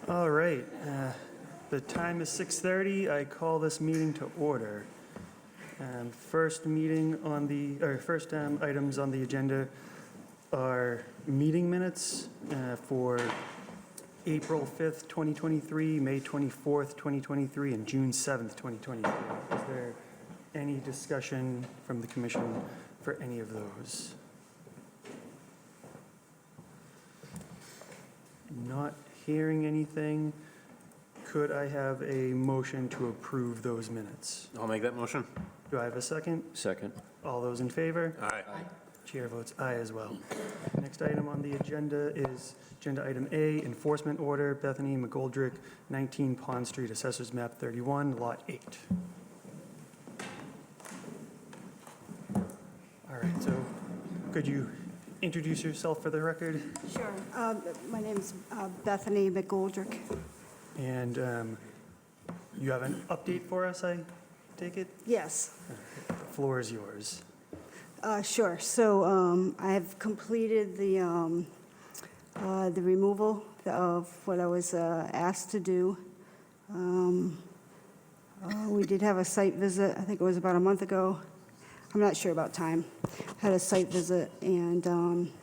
All right, the time is 6:30. I call this meeting to order. First items on the agenda are meeting minutes for April 5th, 2023, May 24th, 2023, and June 7th, 2023. Is there any discussion from the commission for any of those? Not hearing anything. Could I have a motion to approve those minutes? I'll make that motion. Do I have a second? Second. All those in favor? Aye. Chair votes aye as well. Next item on the agenda is agenda item A, enforcement order, Bethany McGoldrick, 19 Pond Street, Assessors Map 31, Lot 8. All right, so could you introduce yourself for the record? Sure. My name is Bethany McGoldrick. And you have an update for us, I take it? Yes, The floor is yours. sure. So I have completed the removal of what I was asked to do. We did have a site visit, I think it was about a month ago. I'm not sure about time. Had a site visit, and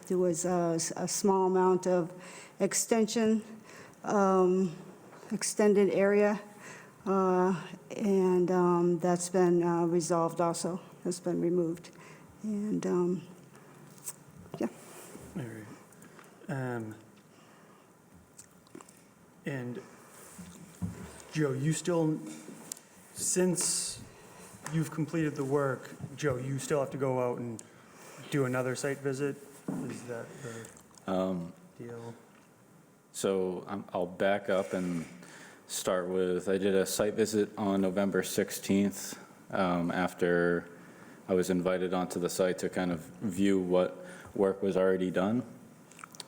there was a small amount of extension, extended area, and that's been resolved also. That's been removed. And, yeah. All right. And Joe, you still, since you've completed the work, Joe, you still have to go out and do another site visit? Is that the deal? So I'll back up and start with, I did a site visit on November 16th after I was invited onto the site to kind of view what work was already done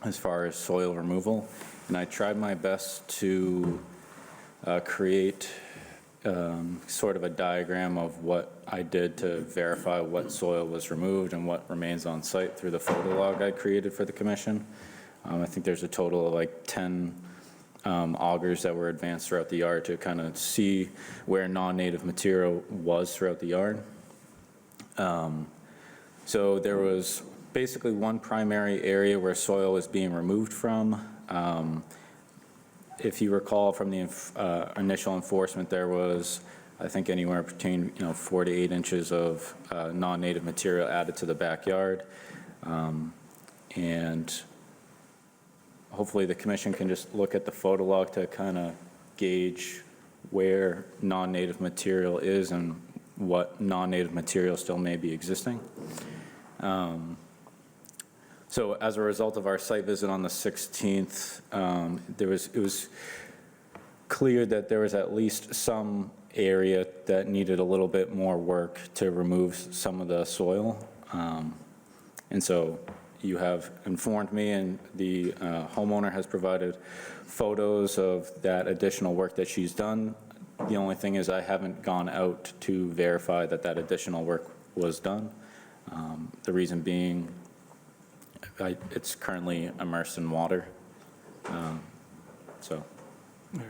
as far as soil removal. And I tried my best to create sort of a diagram of what I did to verify what soil was removed and what remains on site through the photo log I created for the commission. I think there's a total of like 10 augers that were advanced throughout the yard to kind of see where non-native material was throughout the yard. So there was basically one primary area where soil was being removed from. If you recall from the initial enforcement, there was, I think, anywhere between 4 to 8 inches of non-native material added to the backyard. And hopefully the commission can just look at the photo log to kind of gauge where non-native material is and what non-native material still may be existing. So as a result of our site visit on the 16th, it was clear that there was at least some area that needed a little bit more work to remove some of the soil. And so you have informed me, and the homeowner has provided photos of that additional work that she's done. The only thing is I haven't gone out to verify that that additional work was done. The reason being, it's currently immersed in water. So. All right.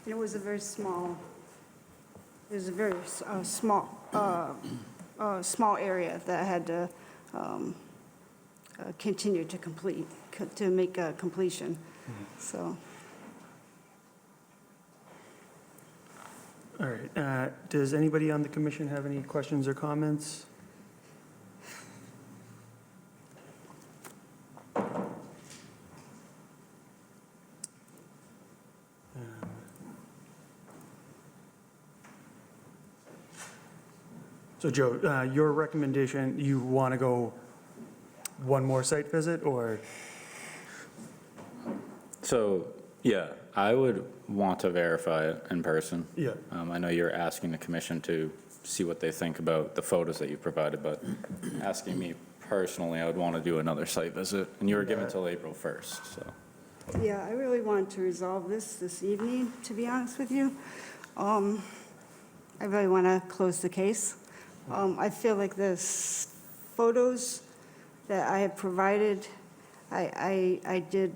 And it was a very small, small area that I had to continue to complete, to make a completion. So, All right. Does anybody on the commission have any questions or comments? So Joe, your recommendation, you want to go one more site visit, or? So, yeah, I would want to verify it in person. Yeah. I know you're asking the commission to see what they think about the photos that you provided, but asking me personally, I would want to do another site visit. And you were given till April 1st, so. yeah, I really wanted to resolve this evening, to be honest with you. I really want to close the case. I feel like the photos that I have provided, I did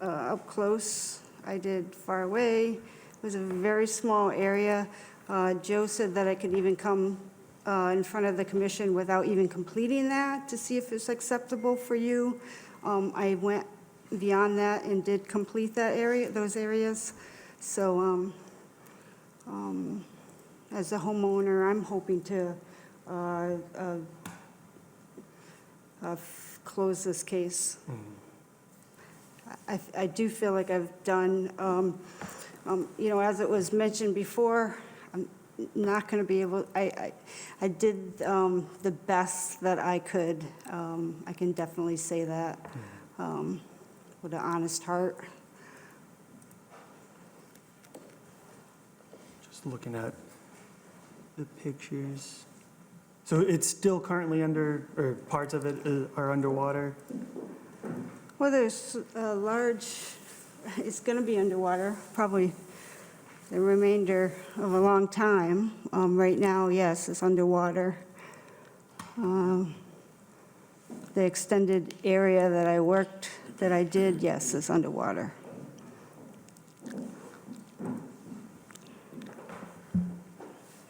up close. I did far away. It was a very small area. Joe said that I could even come in front of the commission without even completing that to see if it's acceptable for you. I went beyond that and did complete that area, those areas. So as a homeowner, I'm hoping to close this case. I do feel like I've done, as it was mentioned before, I'm not going to be able, I did the best that I could. I can definitely say that with an honest heart. Just looking at the pictures. So it's still currently under, or parts of it are underwater? Well, there's a large, it's going to be underwater, probably the remainder of a long time. Right now, yes, it's underwater. The extended area that I did, yes, is underwater.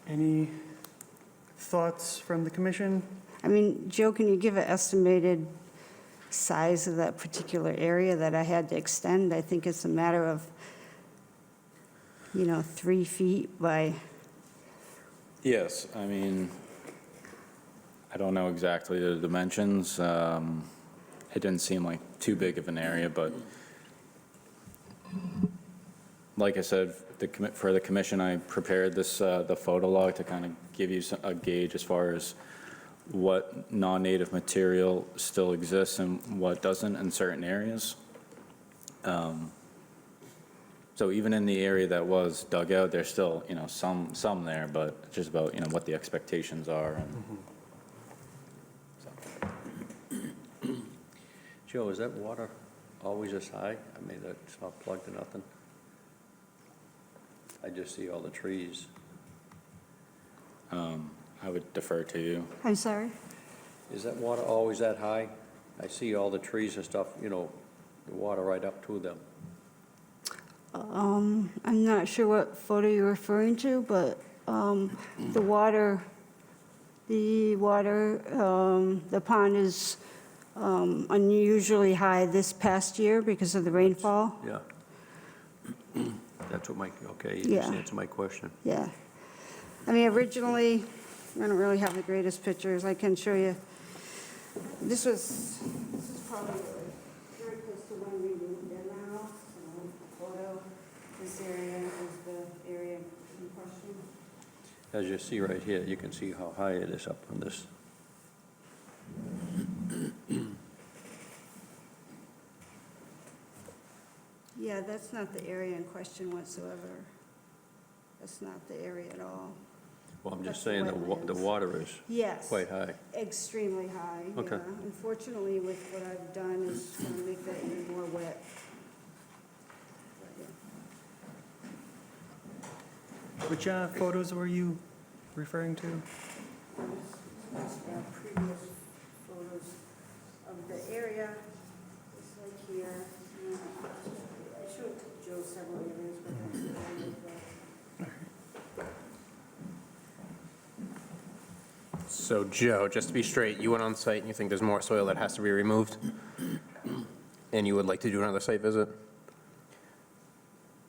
Any thoughts from the commission? I mean, Joe, can you give an estimated size of that particular area that I had to extend? I think it's a matter of, 3 feet by, Yes, I mean, I don't know exactly the dimensions. It didn't seem like too big of an area, but like I said, for the commission, I prepared this, the photo log to kind of give you a gauge as far as what non-native material still exists and what doesn't in certain areas. So even in the area that was dug out, there's still, some there, but it's just about, what the expectations are. And so. Joe, is that water always this high? I mean, it's not plugged to nothing? I just see all the trees. I would defer to you. I'm sorry? Is that water always that high? I see all the trees and stuff, the water right up to them. I'm not sure what photo you're referring to, but the pond is unusually high this past year because of the rainfall. Yeah. That's what okay, you just Yeah. answered my question. Yeah. I mean, originally, I don't really have the greatest pictures. I can show you. This is probably very close to when we moved in now. So the photo, this area is the area in question. As you see right here, you can see how high it is up on this. Yeah, that's not the area in question whatsoever. That's not the area at all. Well, I'm That's just saying the wetlands. water is Yes. quite high. Extremely high, Okay. yeah. Unfortunately, with what I've done is going to make that even more wet. But, yeah. Which photos were you referring to? Previous photos of the area, just like here. I showed Joe several areas, but that's the area of the- So Joe, just to be straight, you went on site and you think there's more soil that has to be removed? And you would like to do another site visit?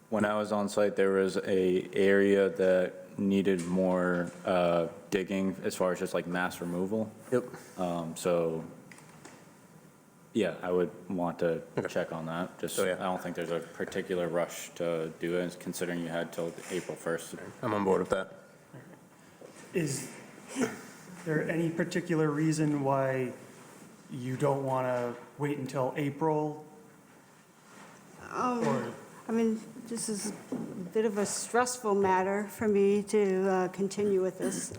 When I was on site, there was a area that needed more digging as far as just like mass removal. Yep. So, yeah, I would want to Okay. check on that. Just, So, yeah. I don't think there's a particular rush to do it, considering you had till April 1st. I'm on board with that. Is there any particular reason why you don't want to wait until April? Or, I mean, this is a bit of a stressful matter for me to continue with this.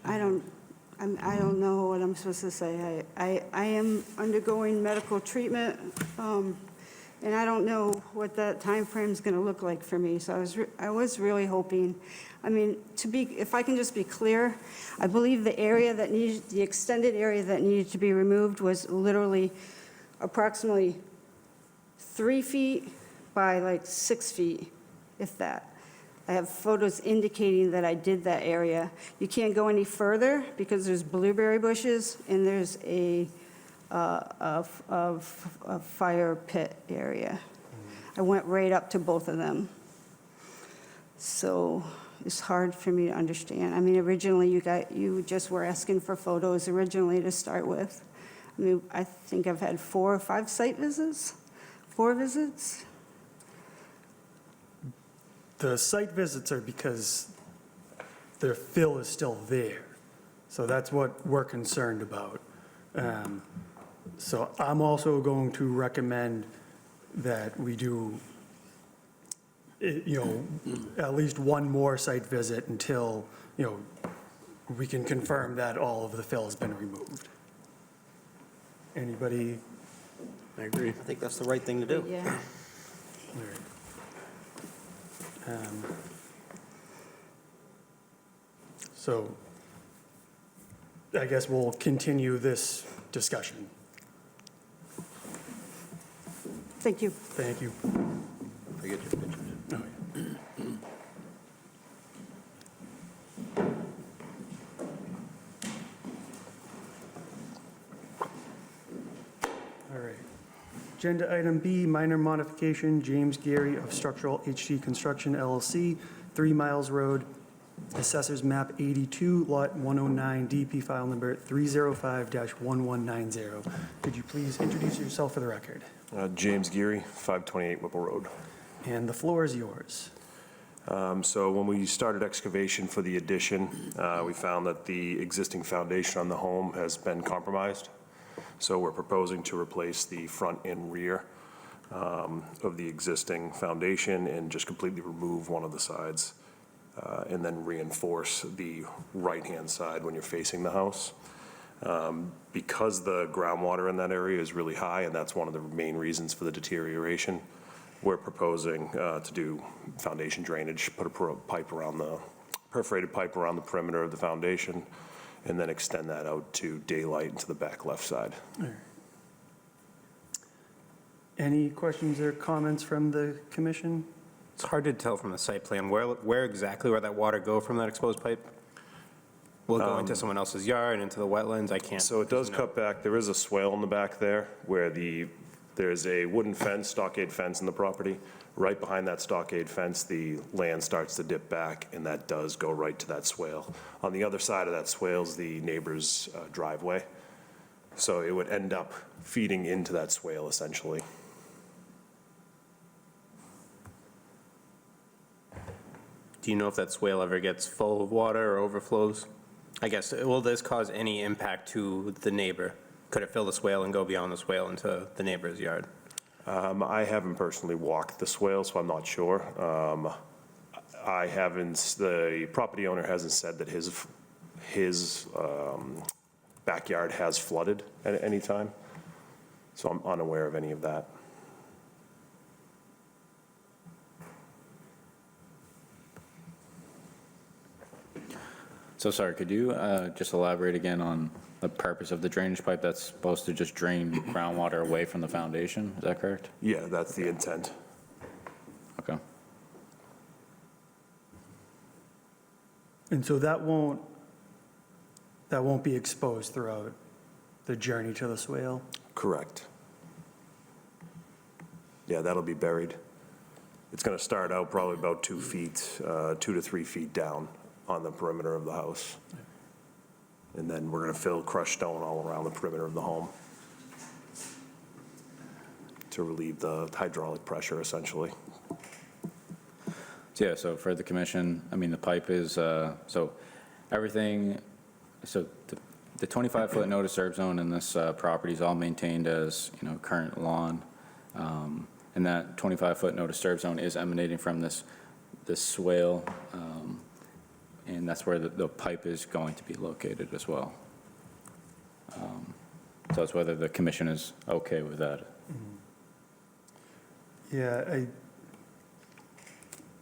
I don't know what I'm supposed to say. I am undergoing medical treatment. and I don't know what that timeframe's going to look like for me, so I was really hoping, I mean, if I can just be clear, I believe the extended area that needed to be removed was literally approximately 3 feet by like 6 feet, if that. I have photos indicating that I did that area. You can't go any further because there's blueberry bushes and there's a fire pit area. I went right up to both of them. So it's hard for me to understand. I mean, originally you just were asking for photos originally to start with. I mean, I think I've had 4 or 5 site visits, 4 visits. The site visits are because their fill is still there. So that's what we're concerned about. So I'm also going to recommend that we do, at least one more site visit until, we can confirm that all of the fill has been removed. Anybody? I agree. I think that's the right thing to do. Yeah. All right. So I guess we'll continue this discussion. Thank you. Thank you. I get your pictures. Oh, yeah. All right. Agenda item B, minor modification, James Gary of Structural HD Construction LLC, 3 Miles Road, Assessors Map 82, Lot 109, DP file number 305-1190. Could you please introduce yourself for the record? James Geary, 528 Whipple Road. And the floor is yours. So when we started excavation for the addition, we found that the existing foundation on the home has been compromised. So we're proposing to replace the front and rear of the existing foundation and just completely remove one of the sides and then reinforce the right-hand side when you're facing the house. Because the groundwater in that area is really high, and that's one of the main reasons for the deterioration, we're proposing to do foundation drainage, put a perforated pipe around the perimeter of the foundation, and then extend that out to daylight into the back left side. Any questions or comments from the commission? It's hard to tell from the site plan, where exactly will that water go from that exposed pipe? Will it go into someone else's yard, into the wetlands? I can't. So it does cut back, there is a swale in the back there where there's a wooden fence, stockade fence in the property. Right behind that stockade fence, the land starts to dip back, and that does go right to that swale. On the other side of that swale is the neighbor's driveway. So it would end up feeding into that swale essentially. Do you know if that swale ever gets full of water or overflows? I guess, will this cause any impact to the neighbor? Could it fill the swale and go beyond the swale into the neighbor's yard? I haven't personally walked the swale, so I'm not sure. The property owner hasn't said that his backyard has flooded at any time, so I'm unaware of any of that. So sorry, could you just elaborate again on the purpose of the drainage pipe that's supposed to just drain groundwater away from the foundation? Is that correct? Yeah, that's the intent. Okay. And so that won't be exposed throughout the journey to the swale? Correct. Yeah, that'll be buried. It's going to start out probably about 2 feet, 2 to 3 feet down on the perimeter of the house. And then we're going to fill crushed stone all around the perimeter of the home to relieve the hydraulic pressure, essentially. So yeah, so for the commission, I mean, the pipe is, so everything, so the 25-foot no disturb zone in this property is all maintained as, current lawn. And that 25-foot no disturb zone is emanating from this swale. And that's where the pipe is going to be located as well. So it's whether the commission is okay with that. Yeah, I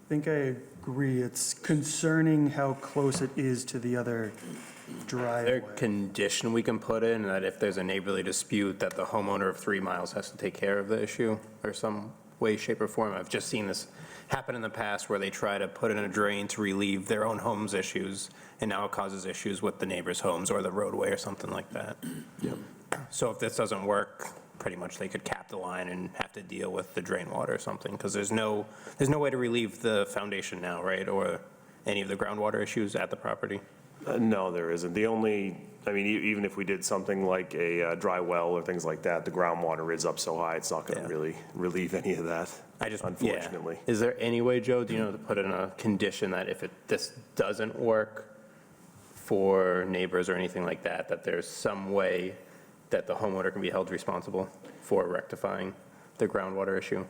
think I agree. It's concerning how close it is to the other There driveway. condition we can put in that if there's a neighborly dispute, that the homeowner of 3 miles has to take care of the issue or some way, shape, or form. I've just seen this happen in the past where they try to put in a drain to relieve their own home's issues, and now it causes issues with the neighbor's homes or the roadway or something like that. So if this doesn't work, pretty much they could cap the line and have to deal with the drain water or something, because there's no way to relieve the foundation now, right? Or any of the groundwater issues at the property? No, there isn't. The only, I mean, even if we did something like a dry well or things like that, the groundwater is up so high, it's not going Yeah. to really relieve any of that, I just, unfortunately. yeah. Is there any way, Joe, do you know, to put in a condition that if this doesn't work for neighbors or anything like that, that there's some way that the homeowner can be held responsible for rectifying the groundwater issue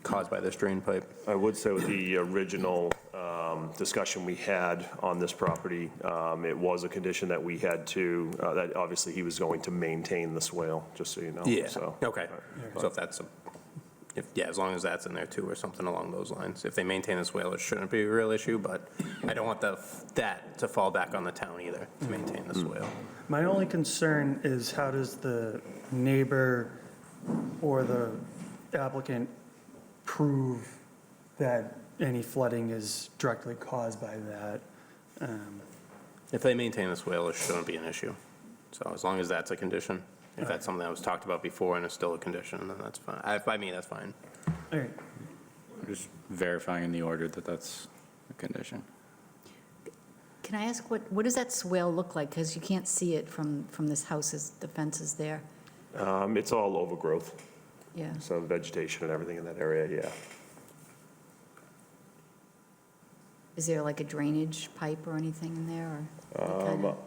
caused by this drain pipe? I would say with the original discussion we had on this property, it was a condition that we had to, that obviously he was going to maintain the swale, just so you know. Yeah, So, okay. So if that's, as long as that's in there too, or something along those lines. If they maintain the swale, it shouldn't be a real issue, but I don't want that to fall back on the town either, to maintain the swale. My only concern is how does the neighbor or the applicant prove that any flooding is directly caused by that? If they maintain the swale, it shouldn't be an issue. So as long as that's a condition, if that's something that was talked about before and is still a condition, then that's fine. By me, that's fine. All right, Just verifying in the order that that's a condition. Can I ask, what does that swale look like? Because you can't see it from this house, as the fence is there. it's all overgrowth, Yeah. so vegetation and everything in that area, yeah. Is there like a drainage pipe or anything in there, or? what kind of-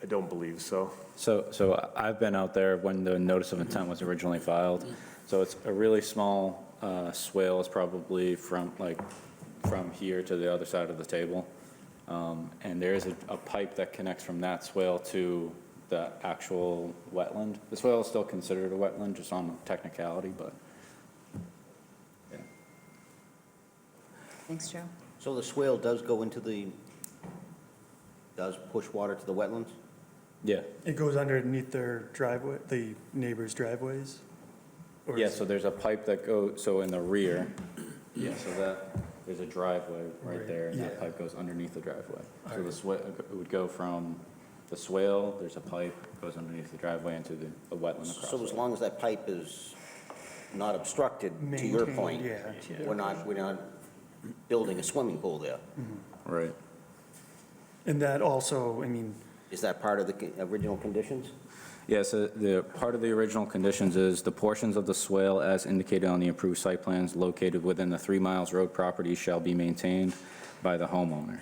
I don't believe so. So I've been out there when the notice of intent was originally filed. So it's a really small swale. It's probably from here to the other side of the table. And there is a pipe that connects from that swale to the actual wetland. The swale is still considered a wetland, just on technicality, but yeah. Thanks, Joe. So the swale does go into does push water to the wetlands? Yeah. it goes underneath their driveway, the neighbor's driveways? Or Yeah, is so it- there's a pipe that goes, so in the rear, yeah, so there's a driveway right Right, there, and that yeah. pipe goes underneath the driveway. So Alright. the swale, it would go from the swale, there's a pipe, goes underneath the driveway into the wetland across. So as it. long as that pipe is not obstructed, to your Maintained, point, yeah. we're not building a swimming pool there. Right. And that also, I mean, Is that part of the original conditions? Yeah, so the, part of the original conditions is the portions of the swale as indicated on the approved site plans located within the 3 miles road property shall be maintained by the homeowner.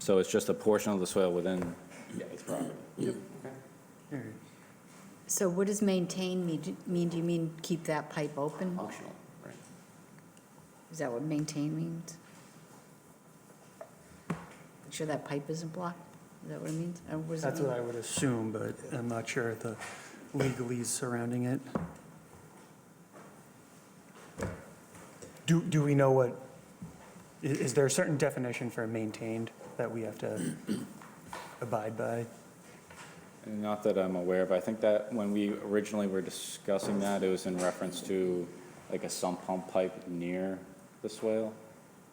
So it's just a portion of the swale within its property. all right. So what does maintain mean? Do you mean keep that pipe open? Functional, right? Is that what maintain means? Make sure that pipe isn't blocked? Is that what it means? Or what does it That's mean? what I would assume, but I'm not sure the legalese surrounding it. Do we know what, is there a certain definition for maintained that we have to abide by? And not that I'm aware of. I think that when we originally were discussing that, it was in reference to like a sump pump pipe near the swale.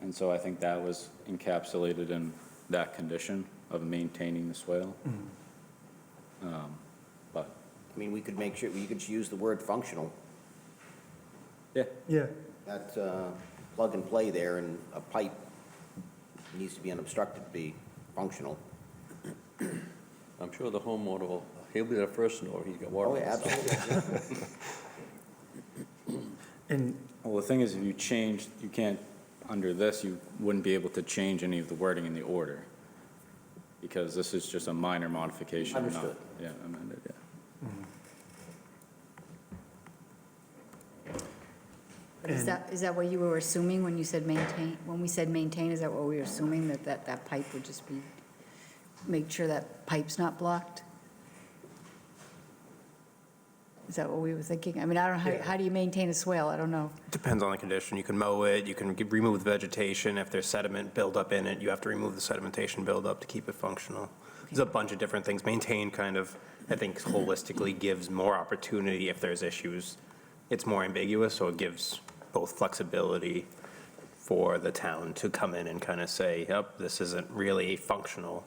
And so I think that was encapsulated in that condition of maintaining the swale. But, I mean, we could make sure, you could use the word functional. yeah, Yeah, That's plug and play there, and a pipe needs to be unobstructed to be functional. I'm sure the homeowner he'll be the first to know he's got water. Oh, on yeah, the side. absolutely. and, well, the thing is, if you change, you can't, under this, you wouldn't be able to change any of the wording in the order. Because this is just a minor modification, not, Understood. yeah, amended, yeah. But is And- that what you were assuming when you said maintain? When we said maintain, is that what we were assuming, that pipe would just be, make sure that pipe's not blocked? Is that what we were thinking? I mean, I don't know, how do you maintain a swale? I don't know. Depends on the condition. You can mow it, you can remove the vegetation. If there's sediment buildup in it, you have to remove the sedimentation buildup to keep it functional. There's a bunch of different things. Maintain kind of, I think holistically gives more opportunity if there's issues. It's more ambiguous, so it gives both flexibility for the town to come in and kind of say, yep, this isn't really functional,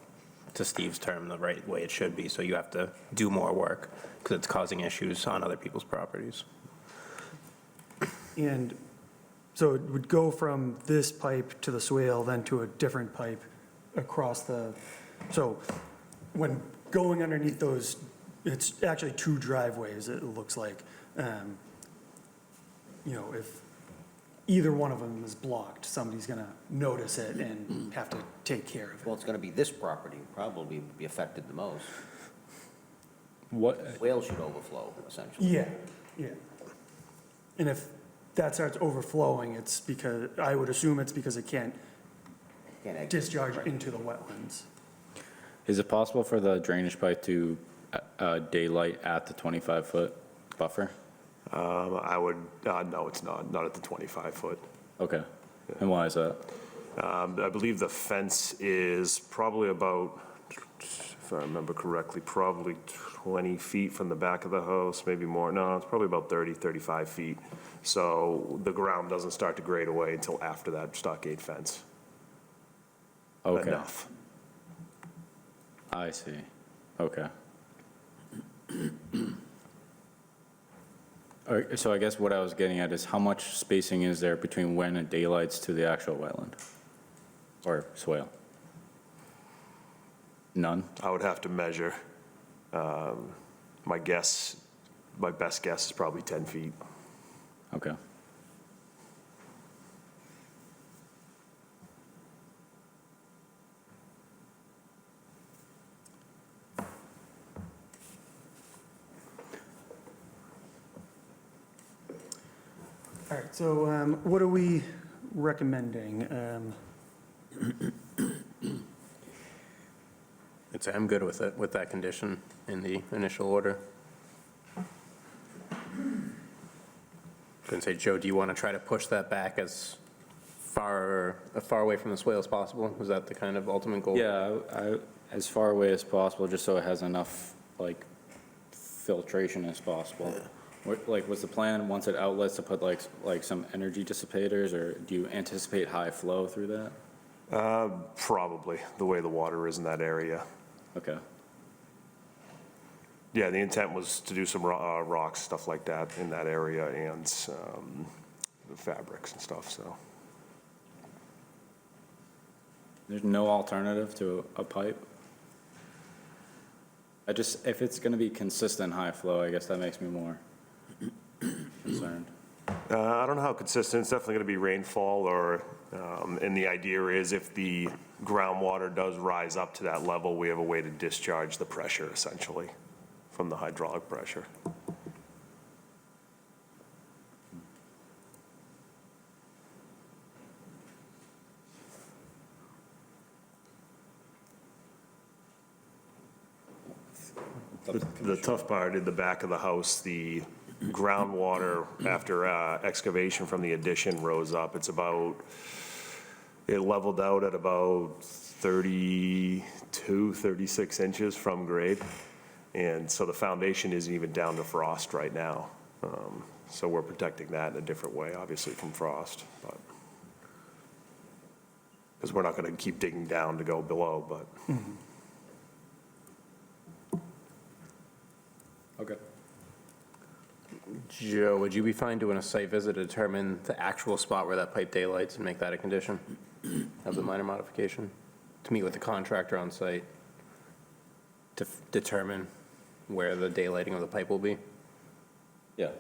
to Steve's term, the right way it should be. So you have to do more work because it's causing issues on other people's properties. And so it would go from this pipe to the swale, then to a different pipe across the, so when going underneath those, it's actually two driveways, it looks like. You know, if either one of them is blocked, somebody's going to notice it and have to take care of it. Well, it's going to be this property probably be affected the most. What, Swale should overflow, essentially. Yeah, yeah. And if that starts overflowing, it's because, I would assume it's because it can't Can't exit. discharge Right. into the wetlands. is it possible for the drainage pipe to daylight at the 25-foot buffer? I would, no, it's not at the 25-foot. Okay. And why is that? I believe the fence is probably about, if I remember correctly, probably 20 feet from the back of the house, maybe more. No, it's probably about 30, 35 feet. So the ground doesn't start to grade away until after that stockade fence. Okay. Enough. I see. Okay. All right, so I guess what I was getting at is how much spacing is there between when it daylights to the actual wetland or swale? None? I would have to measure. My guess, my best guess is probably 10 feet. Okay. All right, so what are we recommending? I'm good with it, with that condition in the initial order. Going to say, Joe, do you want to try to push that back as far away from the swale as possible? Is that the kind of ultimate goal? Yeah, as far away as possible, just so it has enough, like, filtration as possible. Like, was the plan, once it outlets, to put like some energy dissipators, or do you anticipate high flow through that? Probably, the way the water is in that area. Okay. Yeah, the intent was to do some rocks, stuff like that in that area, and fabrics and stuff, so. There's no alternative to a pipe? If it's gonna be consistent high flow, I guess that makes me more concerned. I don't know how consistent, it's definitely going to be rainfall, or, and the idea is if the groundwater does rise up to that level, we have a way to discharge the pressure, essentially, from the hydraulic pressure. The tough part in the back of the house, the groundwater after excavation from the addition rose up. It's about, it leveled out at about 32, 36 inches from grade. And so the foundation isn't even down to frost right now. So we're protecting that in a different way, obviously, from frost, but. Because we're not going to keep digging down to go below, but. Okay. Joe, would you be fine doing a site visit to determine the actual spot where that pipe daylights and make that a condition of the minor modification? To meet with the contractor on site to determine where the daylighting of the pipe will be? Yeah.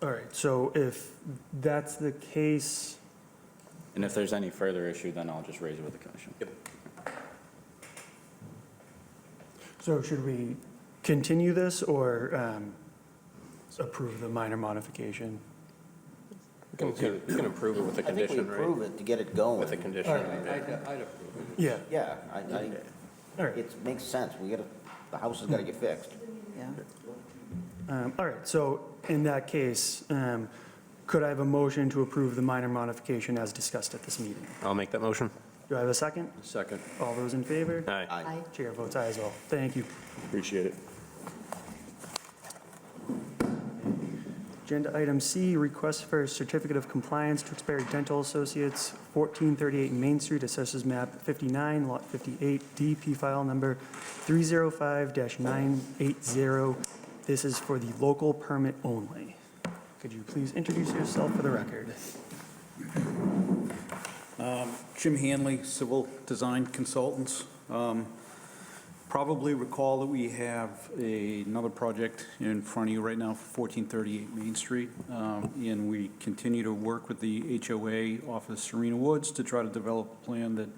All right, so if that's the case, And if there's any further issue, then I'll just raise it with the commission. Yep. so should we continue this or approve the minor modification? You can approve it with a I think we condition, right? approve it to get it going. With a condition. I'd approve it. Yeah, Yeah, All right. It makes sense. The house has got to get fixed. Yeah. All right, so in that case, could I have a motion to approve the minor modification as discussed at this meeting? I'll make that motion. Do I have a second? Second. All those in favor? Aye. Aye. Chair votes aye as well. Thank you. Appreciate it. Agenda item C, request for certificate of compliance, Tewksbury Dental Associates, 1438 Main Street, assessors map 59, lot 58, DP file number 305-980. This is for the local permit only. Could you please introduce yourself for the record? Jim Hanley, Civil Design Consultants. Probably recall that we have another project in front of you right now for 1438 Main Street, and we continue to work with the HOA off of Serena Woods to try to develop a plan that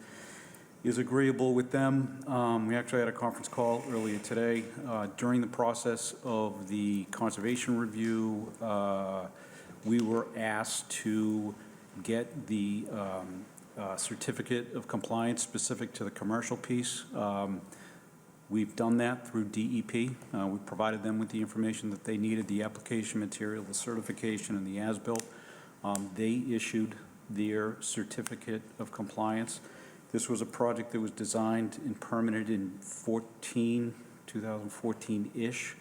is agreeable with them. We actually had a conference call earlier today. During the process of the conservation review, we were asked to get the certificate of compliance specific to the commercial piece. We've done that through DEP. We provided them with the information that they needed, the application material, the certification, and the as-built. They issued their certificate of compliance. This was a project that was designed and permitted in 2014-ish.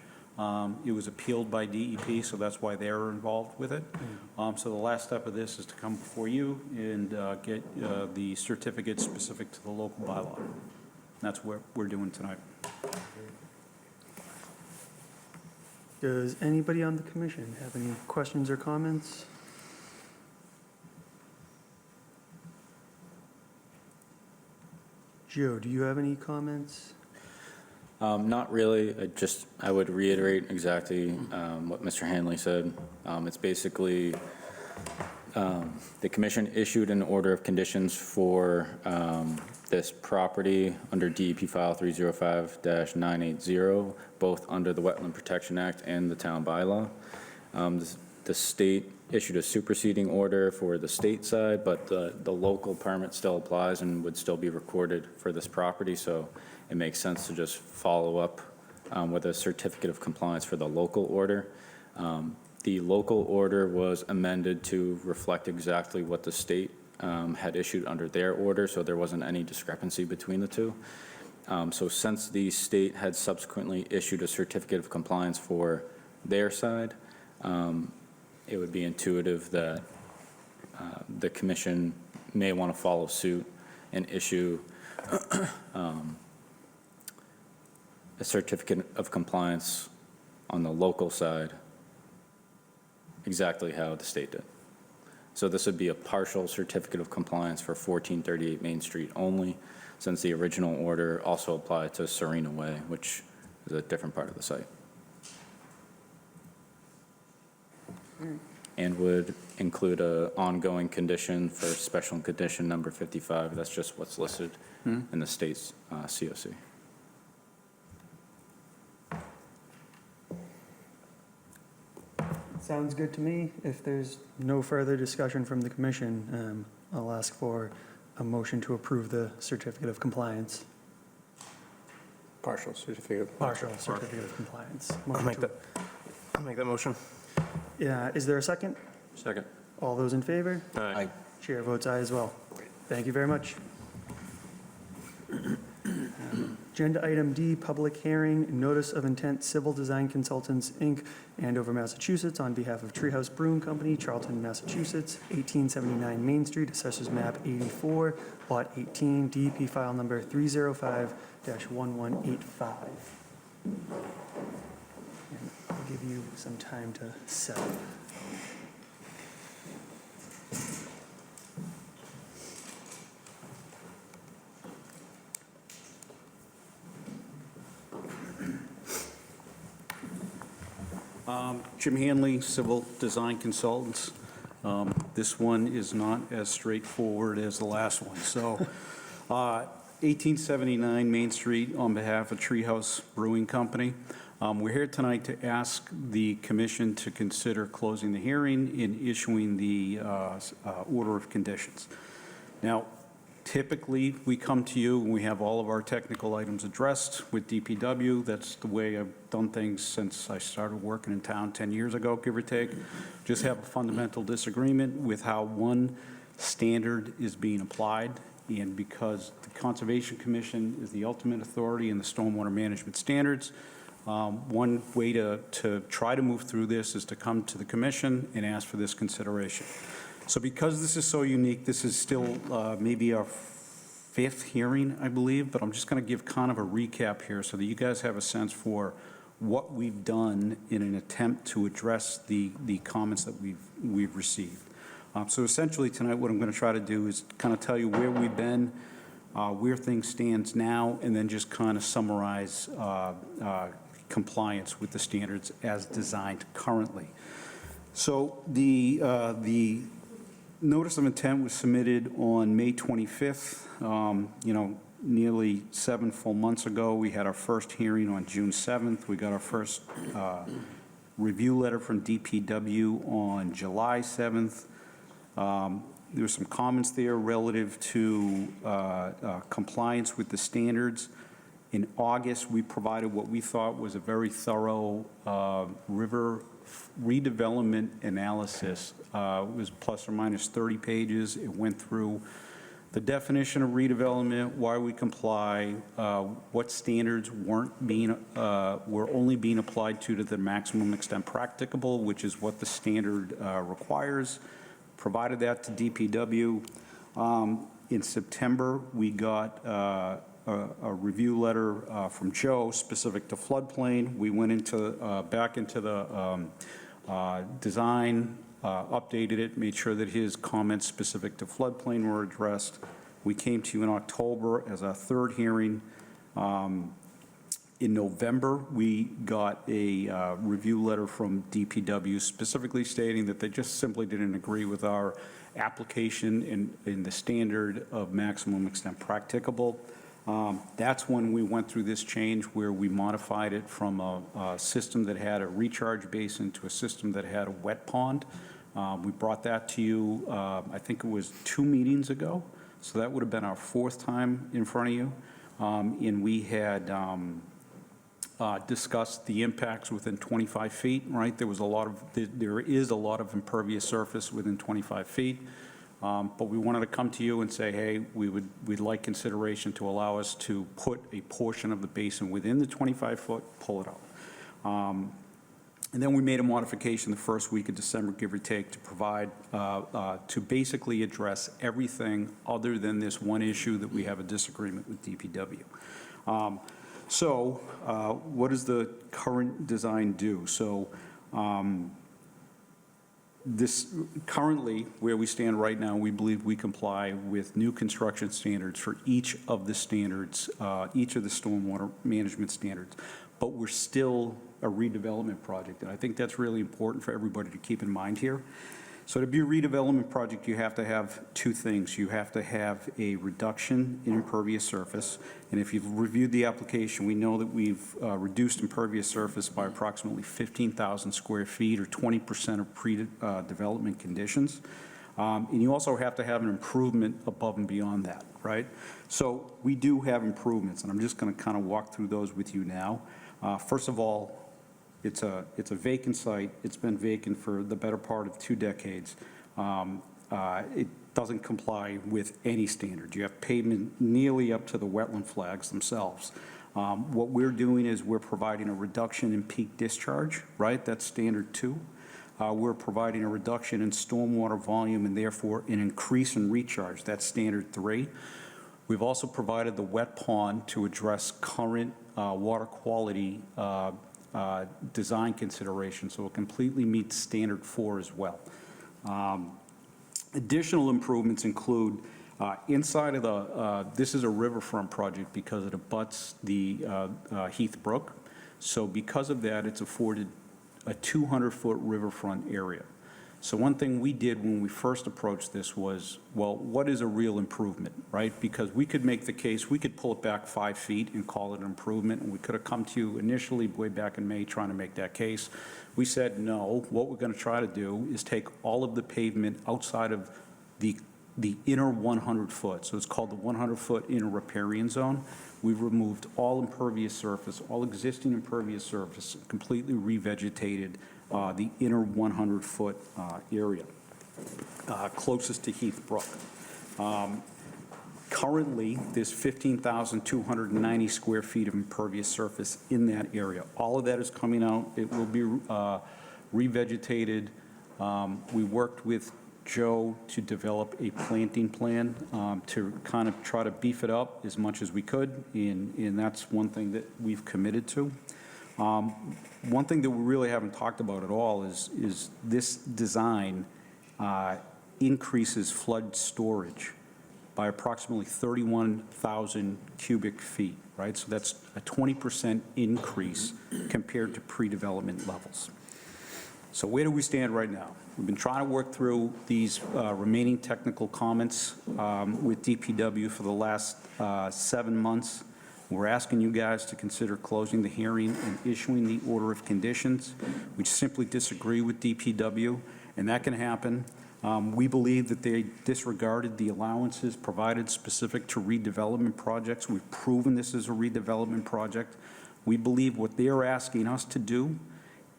It was appealed by DEP, so that's why they're involved with it. So the last step of this is to come before you and get the certificate specific to the local bylaw. That's what we're doing tonight. Does anybody on the commission have any questions or comments? Joe, do you have any comments? Not really. I would reiterate exactly what Mr. Hanley said. It's basically, the commission issued an order of conditions for this property under DEP file 305-980, both under the Wetland Protection Act and the town bylaw. The state issued a superseding order for the state side, but the local permit still applies and would still be recorded for this property, so it makes sense to just follow up with a certificate of compliance for the local order. The local order was amended to reflect exactly what the state had issued under their order, so there wasn't any discrepancy between the two. So since the state had subsequently issued a certificate of compliance for their side, it would be intuitive that the commission may want to follow suit and issue a certificate of compliance on the local side exactly how the state did. So this would be a partial certificate of compliance for 1438 Main Street only, since the original order also applied to Serena Way, which is a different part of the site. And would include an ongoing condition for special condition number 55. That's just what's listed in the state's COC. Sounds good to me. If there's no further discussion from the commission, I'll ask for a motion to approve the certificate of compliance. Partial certificate. Partial certificate of compliance. I'll make that motion. Yeah, is there a second? Second. All those in favor? Aye. Chair votes aye as well. Thank you very much. Agenda item D, public hearing, notice of intent, Civil Design Consultants, Inc., Andover, Massachusetts, on behalf of Treehouse Brewing Company, Charlton, Massachusetts, 1879 Main Street, assessors map 84, lot 18, DEP file number 305-1185. And I'll give you some time to set up. Jim Hanley, Civil Design Consultants. This one is not as straightforward as the last one. So 1879 Main Street on behalf of Treehouse Brewing Company. We're here tonight to ask the commission to consider closing the hearing and issuing the order of conditions. Now, Typically, we come to you and we have all of our technical items addressed with DPW. That's the way I've done things since I started working in town 10 years ago, give or take. Just have a fundamental disagreement with how one standard is being applied. And because the Conservation Commission is the ultimate authority in the stormwater management standards, one way to try to move through this is to come to the commission and ask for this consideration. So because this is so unique, this is still maybe our 5th hearing, I believe, but I'm just going to give kind of a recap here so that you guys have a sense for what we've done in an attempt to address the comments that we've received. So essentially tonight, what I'm going to try to do is kind of tell you where we've been, where things stands now, and then just kind of summarize compliance with the standards as designed currently. So the notice of intent was submitted on May 25th. Nearly 7 full months ago. We had our first hearing on June 7th. We got our first review letter from DPW on July 7th. There were some comments there relative to compliance with the standards. In August, we provided what we thought was a very thorough river redevelopment analysis. It was plus or minus 30 pages. It went through the definition of redevelopment, why we comply, what standards were only being applied to the maximum extent practicable, which is what the standard requires. Provided that to DPW. In September, we got a review letter from Joe specific to floodplain. We went back into the design, updated it, made sure that his comments specific to floodplain were addressed. We came to you in October as our 3rd hearing. In November, we got a review letter from DPW specifically stating that they just simply didn't agree with our application in the standard of maximum extent practicable. That's when we went through this change where we modified it from a system that had a recharge basin to a system that had a wet pond. We brought that to you, I think it was 2 meetings ago, so that would have been our 4th time in front of you. And we had discussed the impacts within 25 feet, right? There is a lot of impervious surface within 25 feet. But we wanted to come to you and say, hey, we'd like consideration to allow us to put a portion of the basin within the 25-foot, pull it out. And then we made a modification the first week of December, give or take, to provide, to basically address everything other than this one issue that we have a disagreement with DPW. So what does the current design do? So this currently, where we stand right now, we believe we comply with new construction standards for each of the standards, each of the stormwater management standards. But we're still a redevelopment project, and I think that's really important for everybody to keep in mind here. So to be a redevelopment project, you have to have 2 things. You have to have a reduction in impervious surface, and if you've reviewed the application, we know that we've reduced impervious surface by approximately 15,000 square feet, or 20% of pre-development conditions. And you also have to have an improvement above and beyond that, right? So we do have improvements, and I'm just going to kind of walk through those with you now. First of all, it's a vacant site. It's been vacant for the better part of 2 decades. It doesn't comply with any standard. You have pavement nearly up to the wetland flags themselves. What we're doing is we're providing a reduction in peak discharge, right? That's standard 2. We're providing a reduction in stormwater volume and therefore an increase in recharge. That's standard 3. We've also provided the wet pond to address current water quality design considerations, so it completely meets standard 4 as well. Additional improvements include inside of the, this is a riverfront project because it abuts the Heath Brook. So because of that, it's afforded a 200-foot riverfront area. So one thing we did when we first approached this was, well, what is a real improvement, right? Because we could make the case, we could pull it back 5 feet and call it an improvement, and we could have come to you initially way back in May trying to make that case. We said, no, what we're going to try to do is take all of the pavement outside of the the inner 100-foot, so it's called the 100-foot inner riparian zone. We've removed all impervious surface, all existing impervious surface, completely revegetated the inner 100-foot area closest to Heath Brook. Currently, there's 15,290 square feet of impervious surface in that area. All of that is coming out. It will be revegetated. We worked with Joe to develop a planting plan to kind of try to beef it up as much as we could, and that's one thing that we've committed to. One thing that we really haven't talked about at all is this design increases flood storage by approximately 31,000 cubic feet, right? So that's a 20% increase compared to pre-development levels. So where do we stand right now? We've been trying to work through these remaining technical comments with DPW for the last 7 months. We're asking you guys to consider closing the hearing and issuing the order of conditions. We simply disagree with DPW, and that can happen. We believe that they disregarded the allowances provided specific to redevelopment projects. We've proven this is a redevelopment project. We believe what they're asking us to do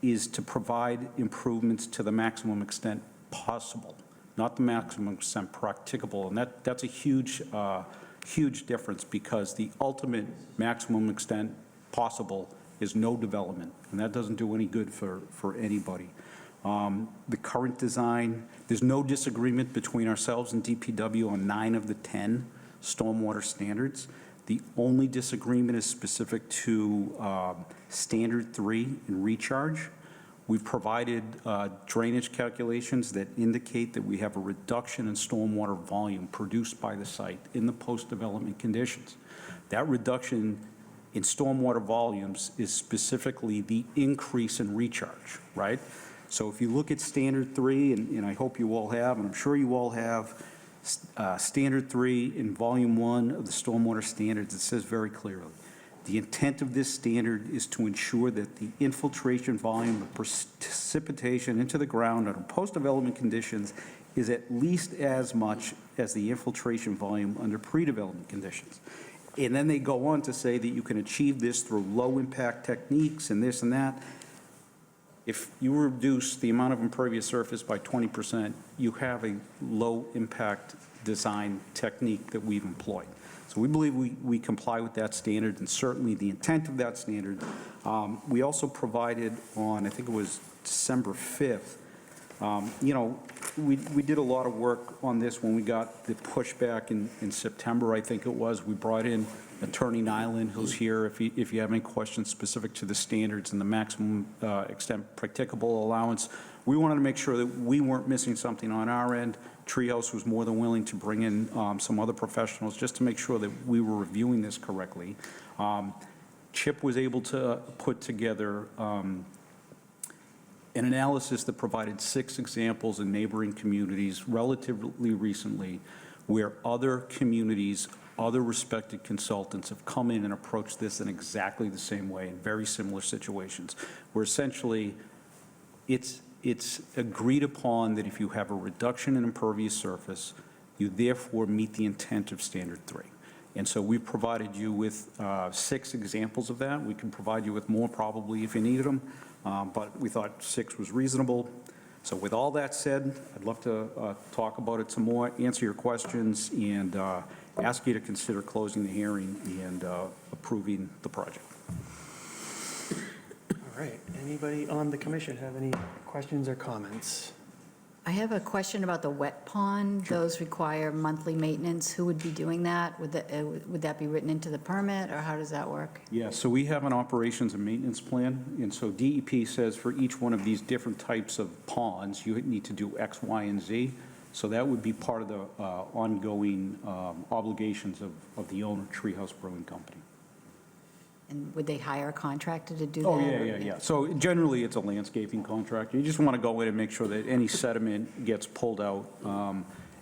is to provide improvements to the maximum extent possible, not the maximum extent practicable. And that's a huge difference, because the ultimate maximum extent possible is no development, and that doesn't do any good for anybody. The current design, there's no disagreement between ourselves and DPW on 9 of the 10 stormwater standards. The only disagreement is specific to standard 3 in recharge. We've provided drainage calculations that indicate that we have a reduction in stormwater volume produced by the site in the post-development conditions. That reduction in stormwater volumes is specifically the increase in recharge, right? So if you look at standard 3, and I hope you all have, and I'm sure you all have, standard 3 in volume 1 of the stormwater standards, it says very clearly, the intent of this standard is to ensure that the infiltration volume of precipitation into the ground under post-development conditions is at least as much as the infiltration volume under pre-development conditions. And then they go on to say that you can achieve this through low-impact techniques and this and that. If you reduce the amount of impervious surface by 20%, you have a low-impact design technique that we've employed. So we believe we comply with that standard, and certainly the intent of that standard. We also provided on, I think it was December 5th, we did a lot of work on this when we got the pushback in September, I think it was. We brought in Attorney Nyland, who's here, if you have any questions specific to the standards and the maximum extent practicable allowance. We wanted to make sure that we weren't missing something on our end. Treehouse was more than willing to bring in some other professionals just to make sure that we were reviewing this correctly. Chip was able to put together an analysis that provided 6 examples in neighboring communities relatively recently where other communities, other respected consultants have come in and approached this in exactly the same way in very similar situations, where essentially it's agreed upon that if you have a reduction in impervious surface, you therefore meet the intent of standard 3. And so we've provided you with 6 examples of that. We can provide you with more probably if you needed them, but we thought 6 was reasonable. So with all that said, I'd love to talk about it some more, answer your questions, and ask you to consider closing the hearing and approving the project. All right, anybody on the commission have any questions or comments? I have a question about the wet pond. Those require monthly maintenance. Who would be doing that? Would that be written into the permit, or how does that work? Yeah, so we have an operations and maintenance plan, and so DEP says for each one of these different types of ponds, you need to do X, Y, and Z. So that would be part of the ongoing obligations of the owner, Treehouse Brewing Company. And would they hire a contractor to do that? Oh, yeah. So generally, it's a landscaping contractor. You just want to go in and make sure that any sediment gets pulled out,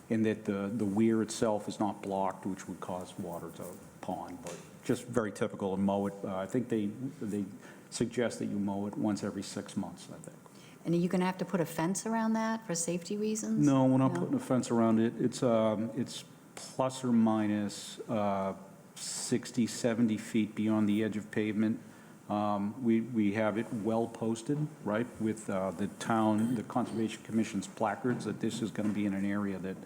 and that the weir itself is not blocked, which would cause water to pond, but just very typical, and mow it. I think they suggest that you mow it once every 6 months, I think. And are you going to have to put a fence around that for safety reasons? No, we're not putting a fence around it. It's plus or minus 60, 70 feet beyond the edge of pavement. We have it well posted, right, with the town, the Conservation Commission's placards, that this is going to be in an area that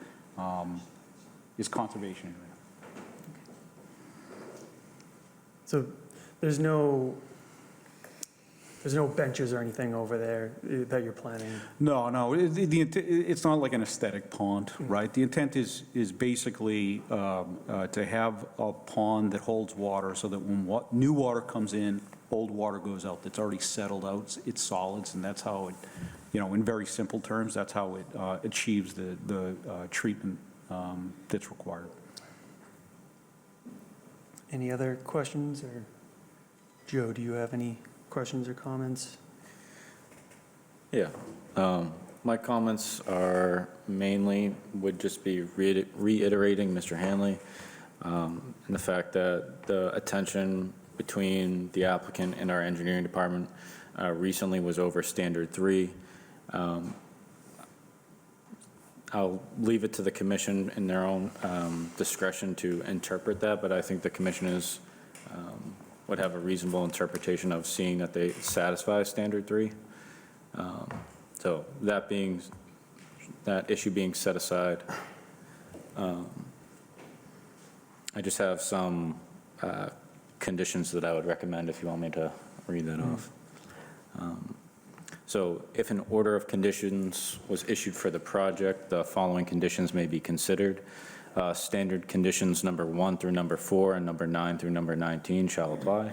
is conservation area. So there's no benches or anything over there that you're planning? No, it's not like an aesthetic pond, right? The intent is basically to have a pond that holds water so that when new water comes in, old water goes out, that's already settled out, it's solids, and that's how it, in very simple terms, that's how it achieves the treatment that's required. Any other questions, or Joe, do you have any questions or comments? Yeah. My comments are mainly, would just be reiterating Mr. Hanley, and the fact that the attention between the applicant and our engineering department recently was over standard 3. I'll leave it to the commission in their own discretion to interpret that, but I think the commission would have a reasonable interpretation of seeing that they satisfy standard 3. So that issue being set aside, I just have some conditions that I would recommend if you want me to read that off. So if an order of conditions was issued for the project, the following conditions may be considered. Standard conditions number 1 through number 4 and number 9 through number 19 shall apply.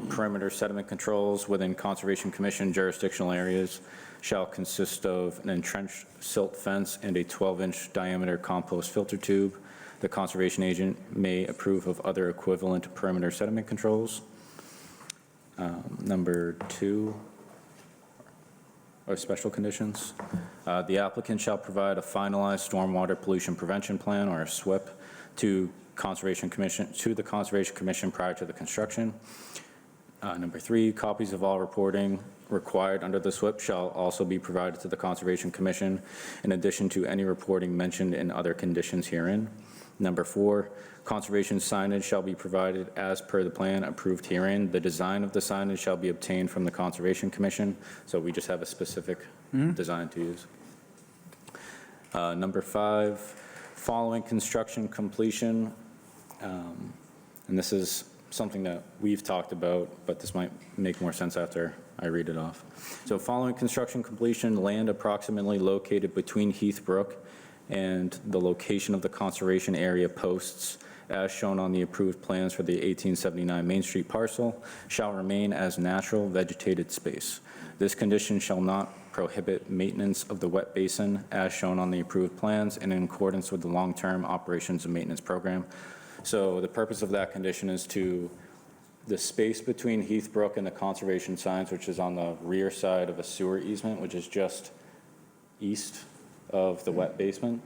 Perimeter sediment controls within Conservation Commission jurisdictional areas shall consist of an entrenched silt fence and a 12-inch diameter compost filter tube. The conservation agent may approve of other equivalent perimeter sediment controls. Number 2, or special conditions. The applicant shall provide a finalized stormwater pollution prevention plan, or a SWIP, to the Conservation Commission prior to the construction. Number 3, copies of all reporting required under the SWIP shall also be provided to the Conservation Commission, in addition to any reporting mentioned in other conditions herein. Number 4, conservation signage shall be provided as per the plan approved herein. The design of the signage shall be obtained from the Conservation Commission, so we just have a specific design to use. Number 5, following construction completion, and this is something that we've talked about, but this might make more sense after I read it off. So following construction completion, land approximately located between Heath Brook and the location of the conservation area posts as shown on the approved plans for the 1879 Main Street parcel shall remain as natural vegetated space. This condition shall not prohibit maintenance of the wet basin as shown on the approved plans and in accordance with the long-term operations and maintenance program. So the purpose of that condition is to the space between Heath Brook and the conservation signs, which is on the rear side of a sewer easement, which is just east of the wet basin,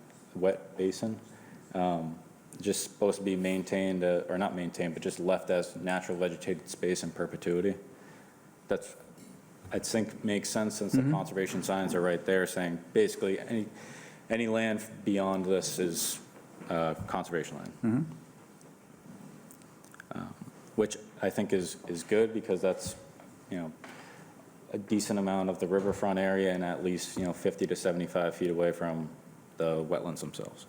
just supposed to be maintained, or not maintained, but just left as natural vegetated space in perpetuity. That's, I think, makes sense since the conservation signs are right there saying basically any land beyond this is conservation land. Which I think is good because that's, a decent amount of the riverfront area and at least, 50 to 75 feet away from the wetlands themselves.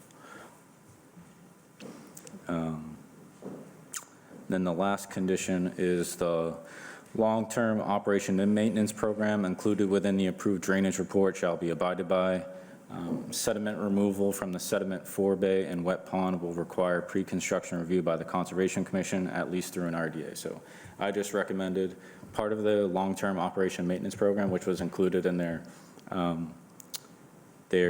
Then the last condition is the long-term operation and maintenance program included within the approved drainage report shall be abided by. Sediment removal from the sediment forebay and wet pond will require pre-construction review by the Conservation Commission, at least through an RDA. So I just recommended part of the long-term operation and maintenance program, which was included in their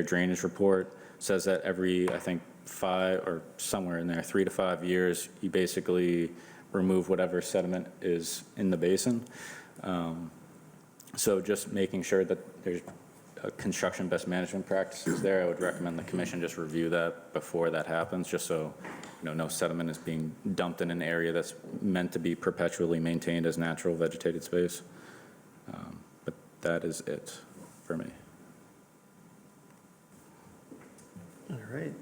drainage report, says that every, I think, 5 or somewhere in there, 3 to 5 years, you basically remove whatever sediment is in the basin. So just making sure that there's construction best management practices there, I would recommend the commission just review that before that happens, just so no sediment is being dumped in an area that's meant to be perpetually maintained as natural vegetated space. But that is it. for me. All right.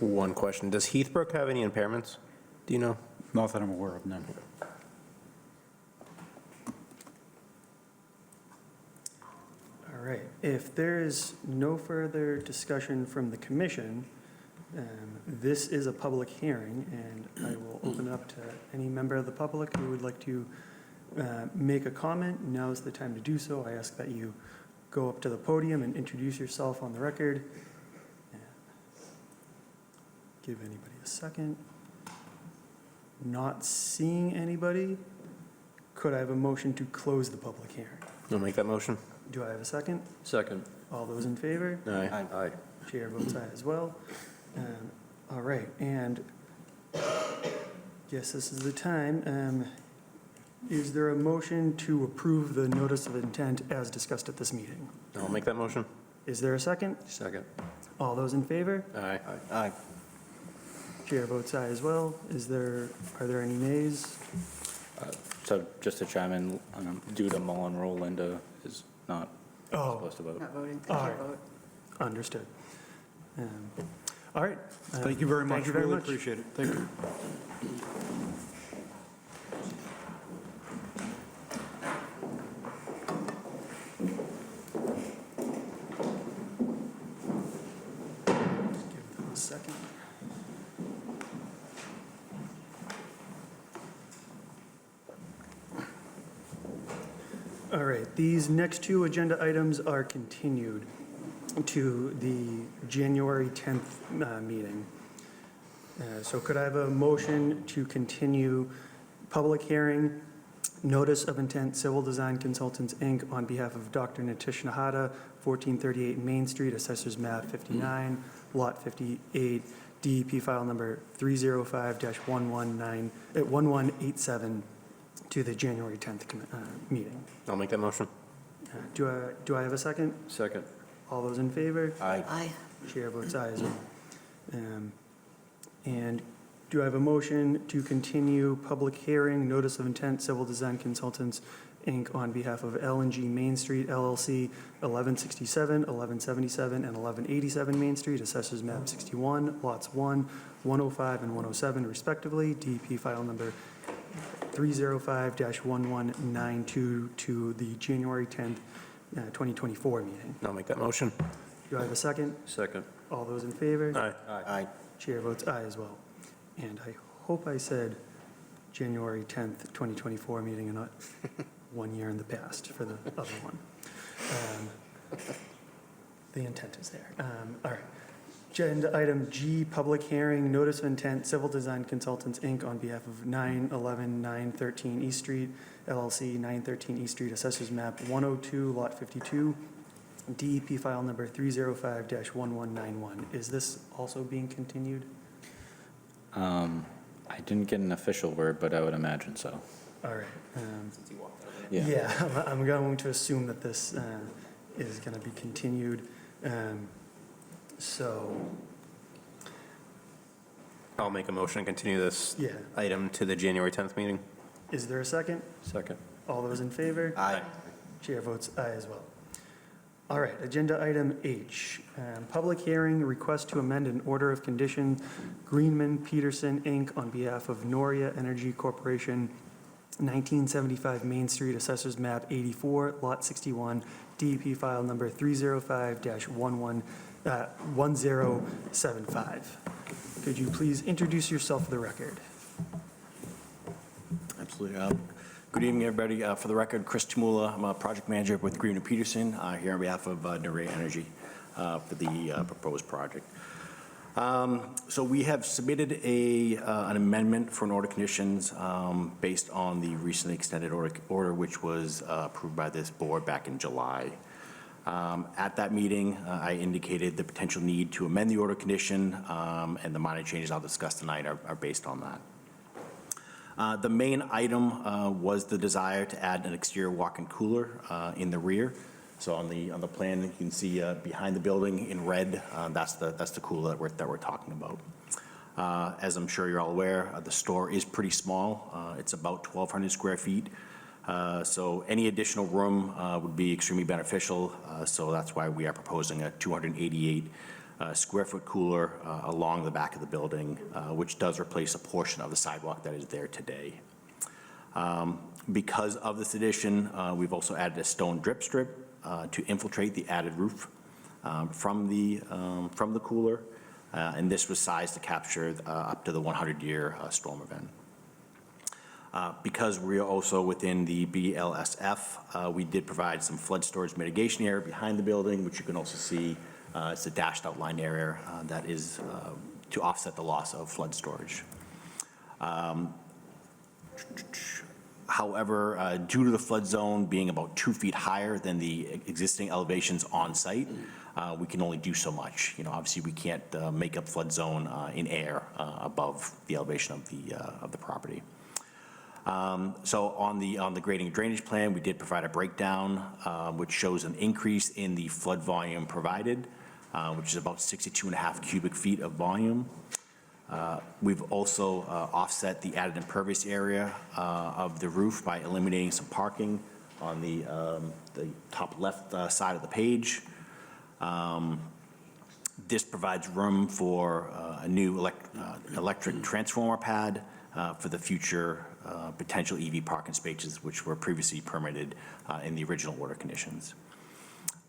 One question, does Heathbrook have any impairments? Do you know? Not that I'm aware of, no. All right. If there is no further discussion from the commission, this is a public hearing, and I will open it up to any member of the public who would like to make a comment. Now is the time to do so. I ask that you go up to the podium and introduce yourself on the record. Give anybody a second. Not seeing anybody, could I have a motion to close the public hearing? You'll make that motion? Do I have a second? Second. All those in favor? Aye. Aye. Chair votes aye as well. All right, and guess this is the time. Is there a motion to approve the notice of intent as discussed at this meeting? I'll make that motion. Is there a second? Second. All those in favor? Aye. Aye. Chair votes aye as well. Are there any nays? So just to chime in, due to Mullen Rule, Linda is not Oh, supposed to vote. Not voting, All can't right. vote. understood. All right. Thank you very much. Thank you very Really much. appreciate it. Thank you. Give them a second. All right, these next two agenda items are continued to the January 10th meeting. So could I have a motion to continue public hearing, notice of intent, Civil Design Consultants, Inc., on behalf of Dr. Nitish Nahata, 1438 Main Street, Assessors Map 59, Lot 58, DEP file number 305-1187, to the January 10th meeting. I'll make that motion. Do I have a second? Second. All those in favor? Aye. Aye. Chair votes aye as well. And do I have a motion to continue public hearing, notice of intent, Civil Design Consultants, Inc., on behalf of L&G Main Street LLC, 1167, 1177, and 1187 Main Street, Assessors Map 61, Lots 1, 105, and 107 respectively, DEP file number 305-1192, to the January 10th, 2024 meeting. I'll make that motion. Do I have a second? Second. All those in favor? Aye. Aye. Chair votes aye as well. And I hope I said January 10th, 2024 meeting and not 1 year in the past for the other one. The intent is there. All right. Agenda item G, public hearing, notice of intent, Civil Design Consultants, Inc., on behalf of 911 913 East Street, LLC, 913 East Street, Assessors Map 102, Lot 52, DEP file number 305-1191. Is this also being continued? I didn't get an official word, but I would imagine so. All right. Yeah. Yeah, I'm going to assume that this is going to be continued. So, I'll make a motion to continue this yeah, item to the January 10th meeting. is there a second? Second. All those in favor? Aye. Chair votes aye as well. All right, agenda item H, public hearing, request to amend an order of condition, Greenman Peterson, Inc., on behalf of Noria Energy Corporation, 1975 Main Street, Assessors Map 84, Lot 61, DEP file number 305-1075. Could you please introduce yourself for the record? Absolutely. Good evening, everybody. For the record, Chris Tamula, I'm a project manager with Green and Peterson, here on behalf of Noria Energy for the proposed project. So we have submitted an amendment for an order of conditions based on the recently extended order which was approved by this board back in July. At that meeting, I indicated the potential need to amend the order condition, and the minor changes I'll discuss tonight are based on that. The main item was the desire to add an exterior walk-in cooler in the rear. So on the plan, you can see behind the building in red, that's the cooler that we're talking about. As I'm sure you're all aware, the store is pretty small. It's about 1,200 square feet. So any additional room would be extremely beneficial, so that's why we are proposing a 288 square foot cooler along the back of the building, which does replace a portion of the sidewalk that is there today. Because of this addition, we've also added a stone drip strip to infiltrate the added roof from the cooler, and this was sized to capture up to the 100-year storm event. Because we are also within the BLSF, we did provide some flood storage mitigation area behind the building, which you can also see. It's a dashed outline area that is to offset the loss of flood storage. However, due to the flood zone being about 2 feet higher than the existing elevations on site, we can only do so much. Obviously, we can't make up flood zone in air above the elevation of the property. So on the grading and drainage plan, we did provide a breakdown, which shows an increase in the flood volume provided, which is about 62.5 cubic feet of volume. We've also offset the added impervious area of the roof by eliminating some parking on the top left side of the page. This provides room for a new electric transformer pad for the future potential EV parking spaces, which were previously permitted in the original order conditions.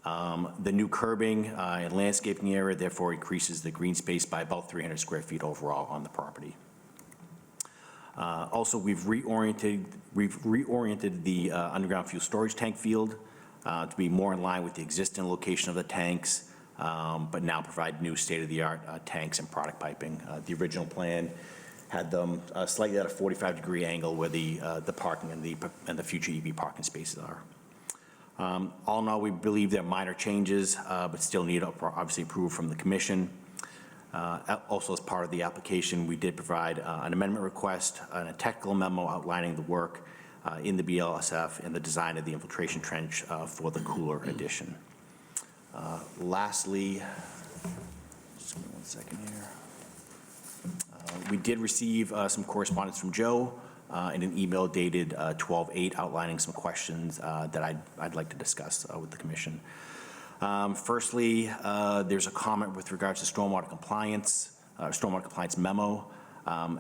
The new curbing and landscaping area therefore increases the green space by about 300 square feet overall on the property. Also, we've reoriented the underground fuel storage tank field to be more in line with the existing location of the tanks, but now provide new state-of-the-art tanks and product piping. The original plan had them slightly at a 45-degree angle where the parking and the future EV parking spaces are. All in all, we believe they're minor changes, but still need obviously approval from the commission. Also, as part of the application, we did provide an amendment request and a technical memo outlining the work in the BLSF and the design of the infiltration trench for the cooler addition. Lastly, just give me 1 second here. We did receive some correspondence from Joe in an email dated 12/8 outlining some questions that I'd like to discuss with the commission. Firstly, there's a comment with regards to stormwater compliance memo.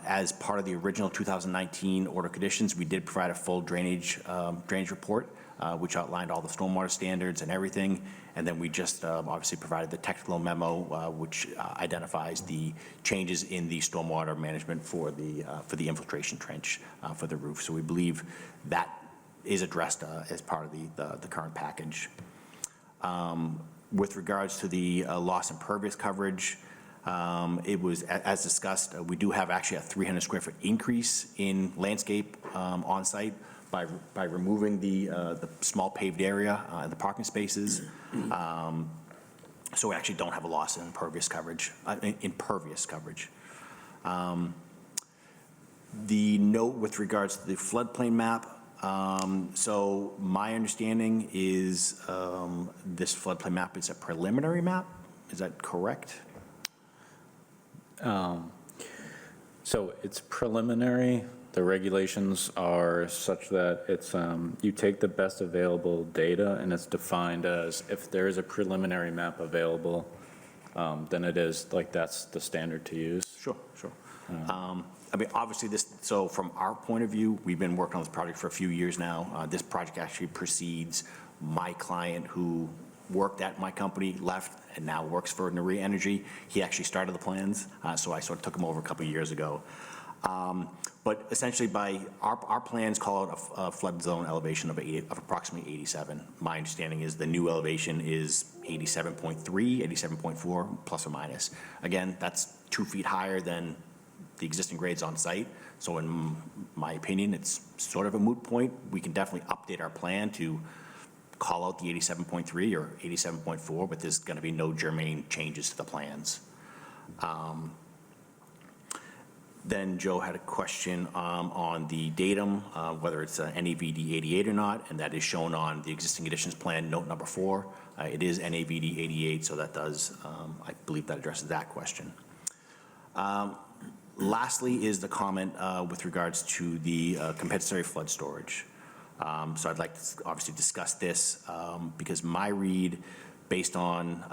As part of the original 2019 order conditions, we did provide a full drainage report, which outlined all the stormwater standards and everything. And then we just obviously provided the technical memo, which identifies the changes in the stormwater management for the infiltration trench for the roof. So we believe that is addressed as part of the current package. With regards to the loss impervious coverage, it was, as discussed, we do have actually a 300 square foot increase in landscape on site by removing the small paved area and the parking spaces. So we actually don't have a loss in impervious coverage. The note with regards to the floodplain map, so my understanding is this floodplain map is a preliminary map. Is that correct? So it's preliminary. The regulations are such that it's, you take the best available data, and it's defined as if there is a preliminary map available, then it is, like, that's the standard to use. Sure. I mean, obviously so from our point of view, we've been working on this project for a few years now. This project actually precedes my client who worked at my company, left, and now works for Narea Energy. He actually started the plans, so I sort of took him over a couple of years ago. But essentially, by our plans call it a flood zone elevation of approximately 87. My understanding is the new elevation is 87.3, 87.4, plus or minus. Again, that's 2 feet higher than the existing grades on site. So in my opinion, it's sort of a moot point. We can definitely update our plan to call out the 87.3 or 87.4, but there's going to be no germane changes to the plans. Then Joe had a question on the datum, whether it's NAVD 88 or not, and that is shown on the existing conditions plan, note number 4. It is NAVD 88, so that does, I believe that addresses that question. Lastly is the comment with regards to the compensatory flood storage. So I'd like to obviously discuss this because my read, based on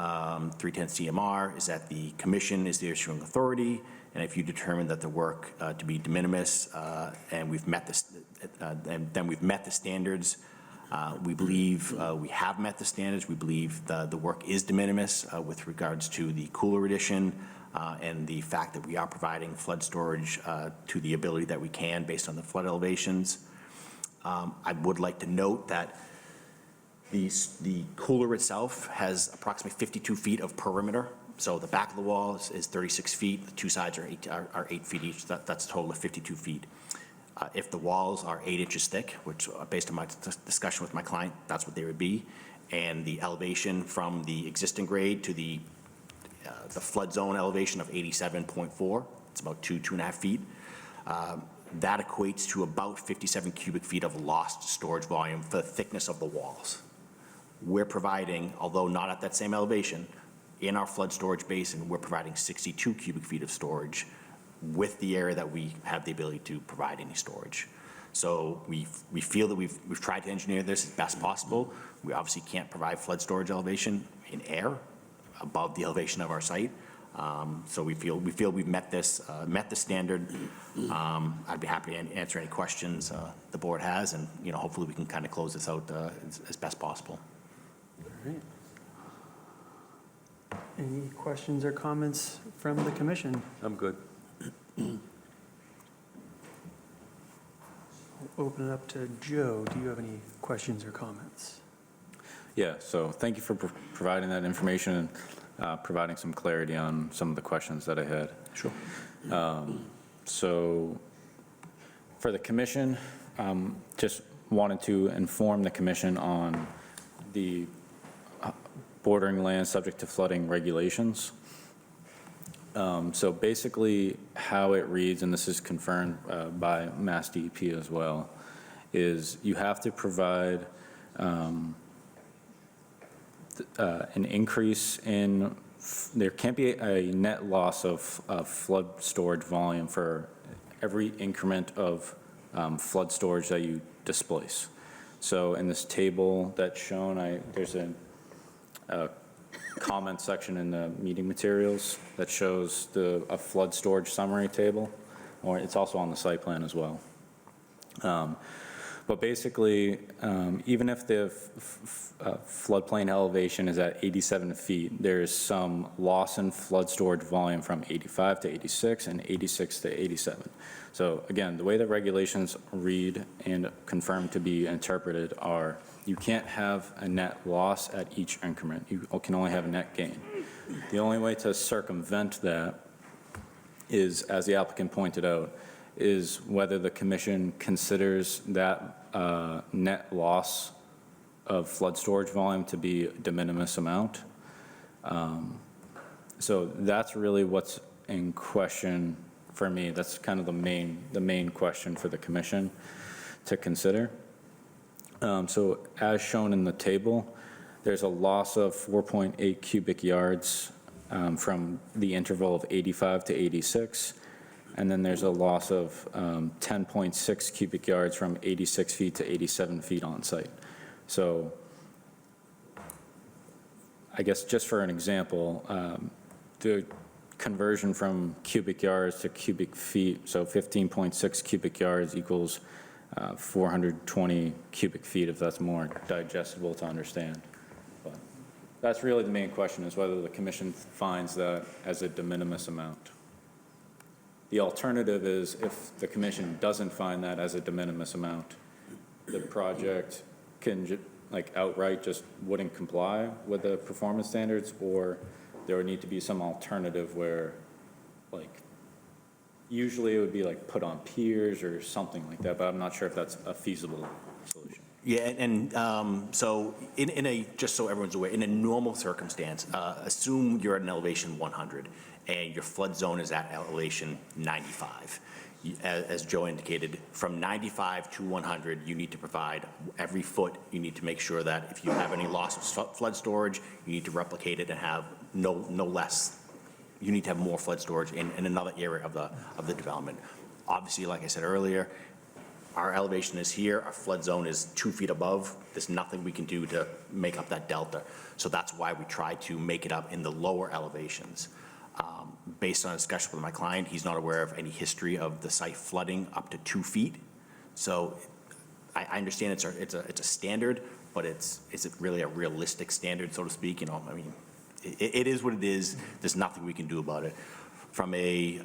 310 CMR, is that the commission is the issuing authority, and if you determine that the work to be de minimis and we've met this, then we've met the standards. We believe we have met the standards. We believe the work is de minimis with regards to the cooler addition and the fact that we are providing flood storage to the ability that we can based on the flood elevations. I would like to note that the cooler itself has approximately 52 feet of perimeter. So the back of the wall is 36 feet. The two sides are 8 feet each. That's a total of 52 feet. If the walls are 8 inches thick, which based on my discussion with my client, that's what they would be, and the elevation from the existing grade to the flood zone elevation of 87.4, it's about 2.5 feet. That equates to about 57 cubic feet of lost storage volume for the thickness of the walls. We're providing, although not at that same elevation, in our flood storage basin, we're providing 62 cubic feet of storage with the area that we have the ability to provide any storage. So we feel that we've tried to engineer this as best possible. We obviously can't provide flood storage elevation in air above the elevation of our site. So we feel we've met the standard. I'd be happy to answer any questions the board has, and hopefully we can kind of close this out as best possible. All right. Any questions or comments from the commission? I'm good. I'll open it up to Joe. Do you have any questions or comments? Yeah, so thank you for providing that information and providing some clarity on some of the questions that I had. Sure. So for the commission, just wanted to inform the commission on the bordering land subject to flooding regulations. So basically how it reads, and this is confirmed by Mass DEP as well, is you have to provide an increase in, there can't be a net loss of flood storage volume for every increment of flood storage that you displace. So in this table that's shown, there's a comment section in the meeting materials that shows a flood storage summary table, or it's also on the site plan as well. But basically, even if the floodplain elevation is at 87 feet, there is some loss in flood storage volume from 85 to 86 and 86 to 87. So again, the way the regulations read and confirmed to be interpreted are, you can't have a net loss at each increment. You can only have a net gain. The only way to circumvent that is, as the applicant pointed out, is whether the commission considers that net loss of flood storage volume to be a de minimis amount. So that's really what's in question for me. That's kind of the main question for the commission to consider. So as shown in the table, there's a loss of 4.8 cubic yards from the interval of 85 to 86. And then there's a loss of 10.6 cubic yards from 86 feet to 87 feet on site. So I guess just for an example, the conversion from cubic yards to cubic feet, so 15.6 cubic yards equals 420 cubic feet, if that's more digestible to understand. But that's really the main question, is whether the commission finds that as a de minimis amount. The alternative is, if the commission doesn't find that as a de minimis amount, the project can outright just wouldn't comply with the performance standards, or there would need to be some alternative where, usually it would be put on piers or something like that, but I'm not sure if that's a feasible solution. Yeah, and so just so everyone's aware, in a normal circumstance, assume you're at an elevation 100 and your flood zone is at elevation 95. As Joe indicated, from 95 to 100, you need to provide every foot. You need to make sure that if you have any loss of flood storage, you need to replicate it and have no less. You need to have more flood storage in another area of the development. Obviously, like I said earlier, our elevation is here, our flood zone is 2 feet above. There's nothing we can do to make up that delta. So that's why we try to make it up in the lower elevations. Based on a discussion with my client, he's not aware of any history of the site flooding up to 2 feet. So I understand it's a standard, but is it really a realistic standard, so to speak? You know, I mean, it is what it is. There's nothing we can do about it. From a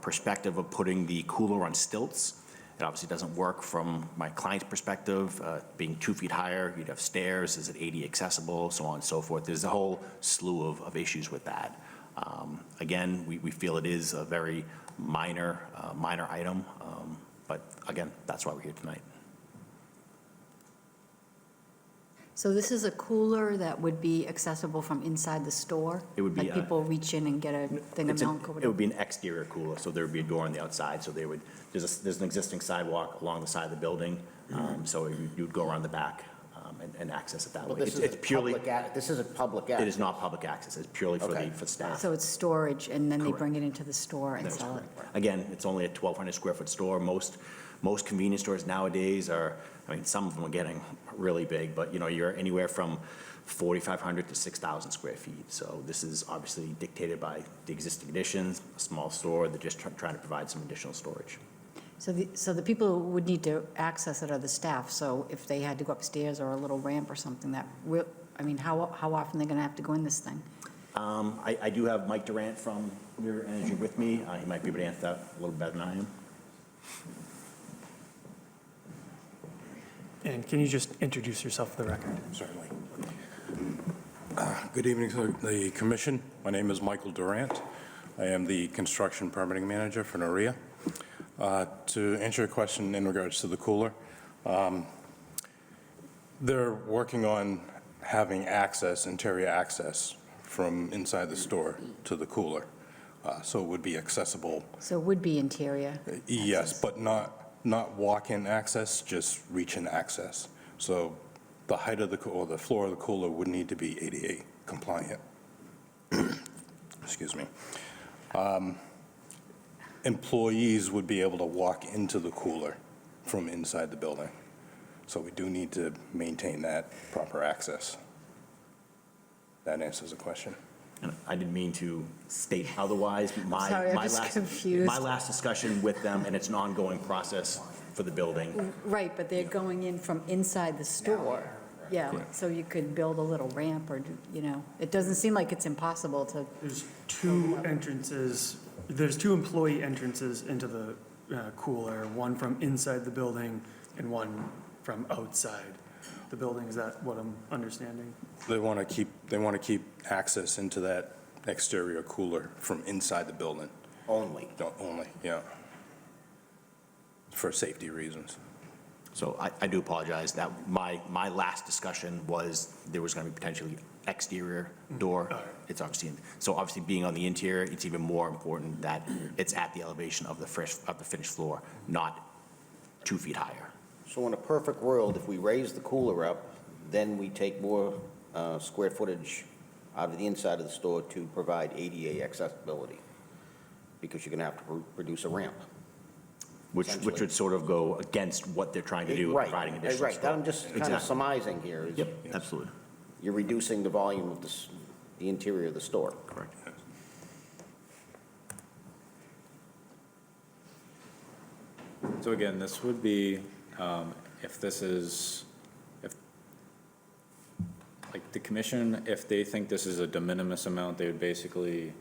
perspective of putting the cooler on stilts, it obviously doesn't work from my client's perspective. Being 2 feet higher, you'd have stairs, is it ADA accessible, so on and so forth. There's a whole slew of issues with that. Again, we feel it is a very minor item, but again, that's why we're here tonight. So this is a cooler that would be accessible from inside the store? It would be, Like people reach in and get a thing of milk or It would whatever? be an exterior cooler, so there would be a door on the outside, so there's an existing sidewalk along the side of the building, so you'd go around the back and access it that Well, way. this It's purely, this isn't public it access. is not public access, it's purely for Okay. the staff. So it's storage, and then they Correct. bring it into the store and That's sell it? correct. Again, it's only a 1,200 square foot store. Most convenience stores nowadays are, I mean, some of them are getting really big, but, you know, you're anywhere from 4,500 to 6,000 square feet. So this is obviously dictated by the existing conditions, a small store, they're just trying to provide some additional storage. So the people who would need to access it are the staff, so if they had to go upstairs or a little ramp or something, that will, I mean, how often are they going to have to go in this thing? I do have Mike Durant from Rear Energy with me. He might be able to answer that a little better than I am. And can you just introduce yourself for the record? Certainly. Good evening to the commission. My name is Michael Durant. I am the construction permitting manager for Noria. To answer your question in regards to the cooler, they're working on having access, interior access from inside the store to the cooler. So it would be accessible. So it would be interior? Yes, access. but not walk-in access, just reach-in access. So the height of or the floor of the cooler would need to be ADA compliant. Excuse me. Employees would be able to walk into the cooler from inside the building. So we do need to maintain that proper access. That answers the question. And I didn't mean to state otherwise. Sorry, I'm just confused. My last discussion with them, and it's an ongoing process for the building. Right, but they're going in from inside the store. Yeah, so you could build a little ramp or, you know, it doesn't seem like it's impossible to, There's two entrances, there's two employee entrances into the cooler, one from inside the building and one from outside the building. Is that what I'm understanding? They want to keep access into that exterior cooler from inside the building. Only. Only, yeah. For safety reasons. So I do apologize. That my last discussion was there was going to be potentially exterior door. It's obviously, so obviously being on the interior, it's even more important that it's at the elevation of the finished floor, not 2 feet higher. So in a perfect world, if we raise the cooler up, then we take more square footage out of the inside of the store to provide ADA accessibility, because you're going to have to produce a ramp. Which would sort of go against what they're trying to do, Right, providing additional right. storage. I'm just kind of Exactly. surmising here. is Yep, absolutely. You're reducing the volume of the interior of the store. Correct. So again, this would be, if like the commission, if they think this is a de minimis amount, they would basically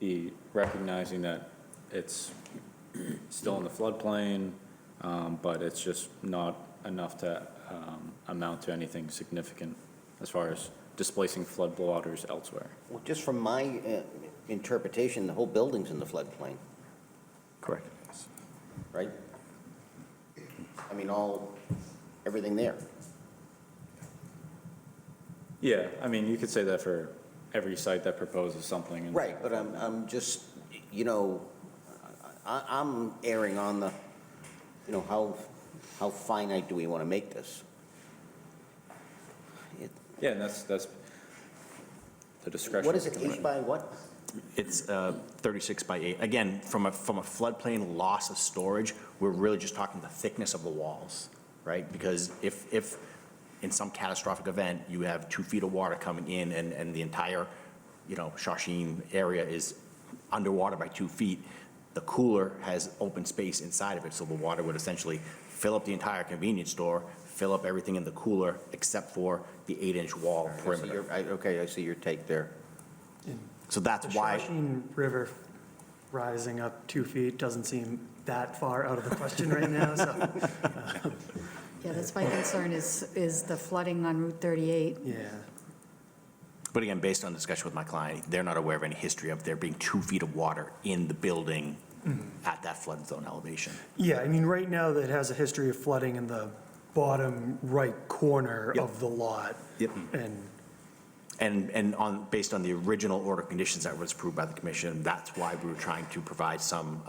be recognizing that it's still in the floodplain, but it's just not enough to amount to anything significant as far as displacing flood waters elsewhere. Well, just from my interpretation, the whole building's in the floodplain, Correct. right? I mean, everything there. Yeah, I mean, you could say that for every site that proposes something. and- Right, but I'm just, you know, I'm erring on the, you know, how finite do we want to make this? Yeah, and that's the discretion. What is it, H by what? It's 36 by 8. Again, from a floodplain loss of storage, we're really just talking the thickness of the walls, right? Because if in some catastrophic event, you have 2 feet of water coming in and the entire, Shawshene area is underwater by 2 feet, the cooler has open space inside of it, so the water would essentially fill up the entire convenience store, fill up everything in the cooler except for the 8-inch wall perimeter. Okay, I see your take there. So that's The why. Shawshene River rising up 2 feet doesn't seem that far out of the question right now, so, Yeah, that's my concern is the flooding on Route 38. yeah. But again, based on discussion with my client, they're not aware of any history of there being 2 feet of water in the building at that flood zone elevation. Yeah, I mean, right now, it has a history of flooding in the bottom right corner Yep. of the lot. Yep. And Based on the original order of conditions that was approved by the commission, that's why we were trying to provide some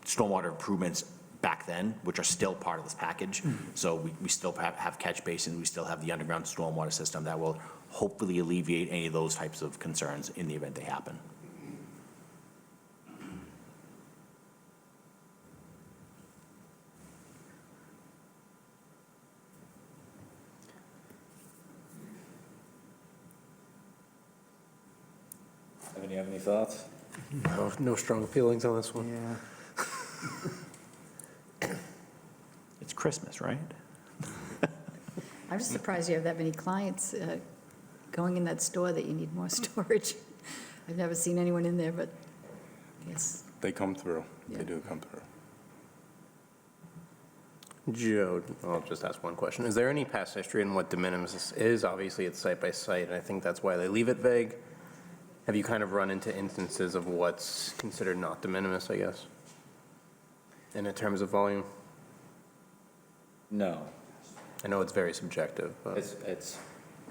stormwater improvements back then, which are still part of this package. So we still have catch basins, we still have the underground stormwater system that will hopefully alleviate any of those types of concerns in the event they happen. Evan, you have any thoughts? No strong feelings on this one. yeah. It's Christmas, right? I'm just surprised you have that many clients going in that store that you need more storage. I've never seen anyone in there, but yes. They come through. Yeah. They do come through. Joe, I'll just ask one question. Is there any past history in what de minimis is? Obviously, it's site by site, and I think that's why they leave it vague. Have you kind of run into instances of what's considered not de minimis, I guess? And in terms of volume? No. I know it's very subjective, but. It's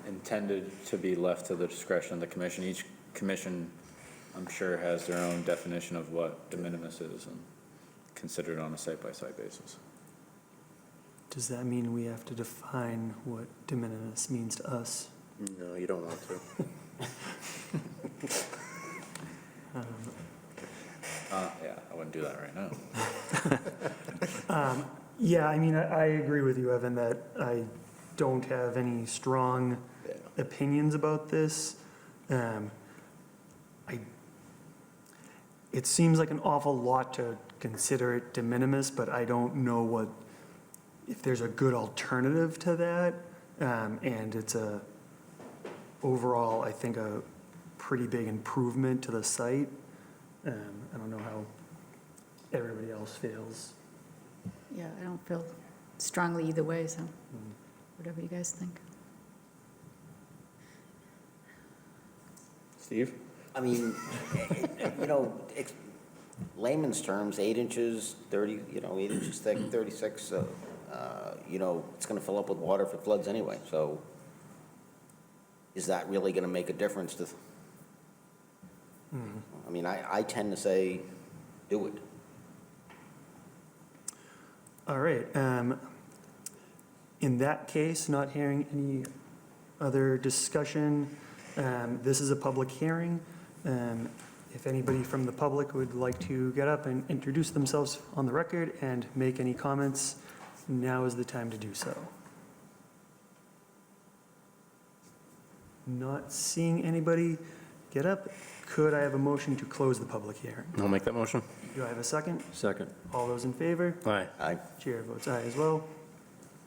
intended to be left to the discretion of the commission. Each commission, I'm sure, has their own definition of what de minimis is and considered on a site-by-site basis. Does that mean we have to define what de minimis means to us? No, you don't want to. Yeah, I wouldn't do that right now. Yeah, I mean, I agree with you, Evan, that I don't have any strong opinions about this. It seems like an awful lot to consider it de minimis, but I don't know if there's a good alternative to that. And it's overall, I think, a pretty big improvement to the site. I don't know how everybody else feels. Yeah, I don't feel strongly either way, so whatever you guys think. Steve? I mean, layman's terms, 8 inches, 30, 8 inches thick, 36, so, it's going to fill up with water if it floods anyway. So is that really going to make a difference to? I mean, I tend to say do it. All right. In that case, not hearing any other discussion, this is a public hearing. If anybody from the public would like to get up and introduce themselves on the record and make any comments, now is the time to do so. Not seeing anybody get up, could I have a motion to close the public hearing? I'll make that motion. Do I have a second? Second. All those in favor? Aye. Aye. Chair votes aye as well.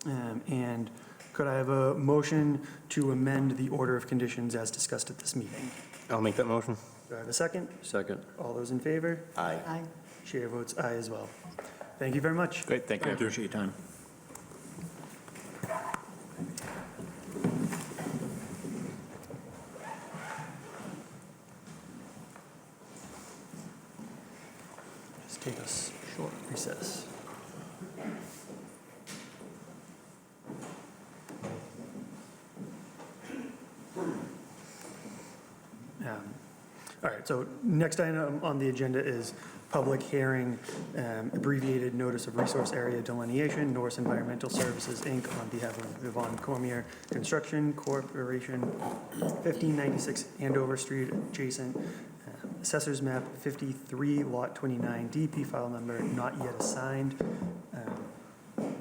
And could I have a motion to amend the order of conditions as discussed at this meeting? I'll make that motion. Do I have a second? Second. All those in favor? Aye. Aye. Chair votes aye as well. Thank you very much. Great, thank you. I appreciate your time. Just take a short recess. All right, so next item on the agenda is public hearing, abbreviated notice of resource area delineation, Norris Environmental Services, Inc., on behalf of Yvonne Cormier Construction Corporation, 1596 Andover Street, adjacent Assessors Map 53, Lot 29, DP file number not yet assigned.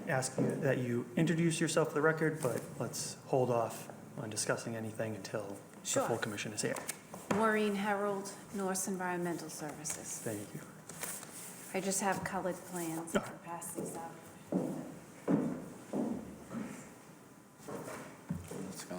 Ask you that you introduce yourself for the record, but let's hold off on discussing anything until the Sure. full commission is here. Maureen Herold, Norse Environmental Services. Thank you. I just have colored plans. I'll pass these out. It's gone.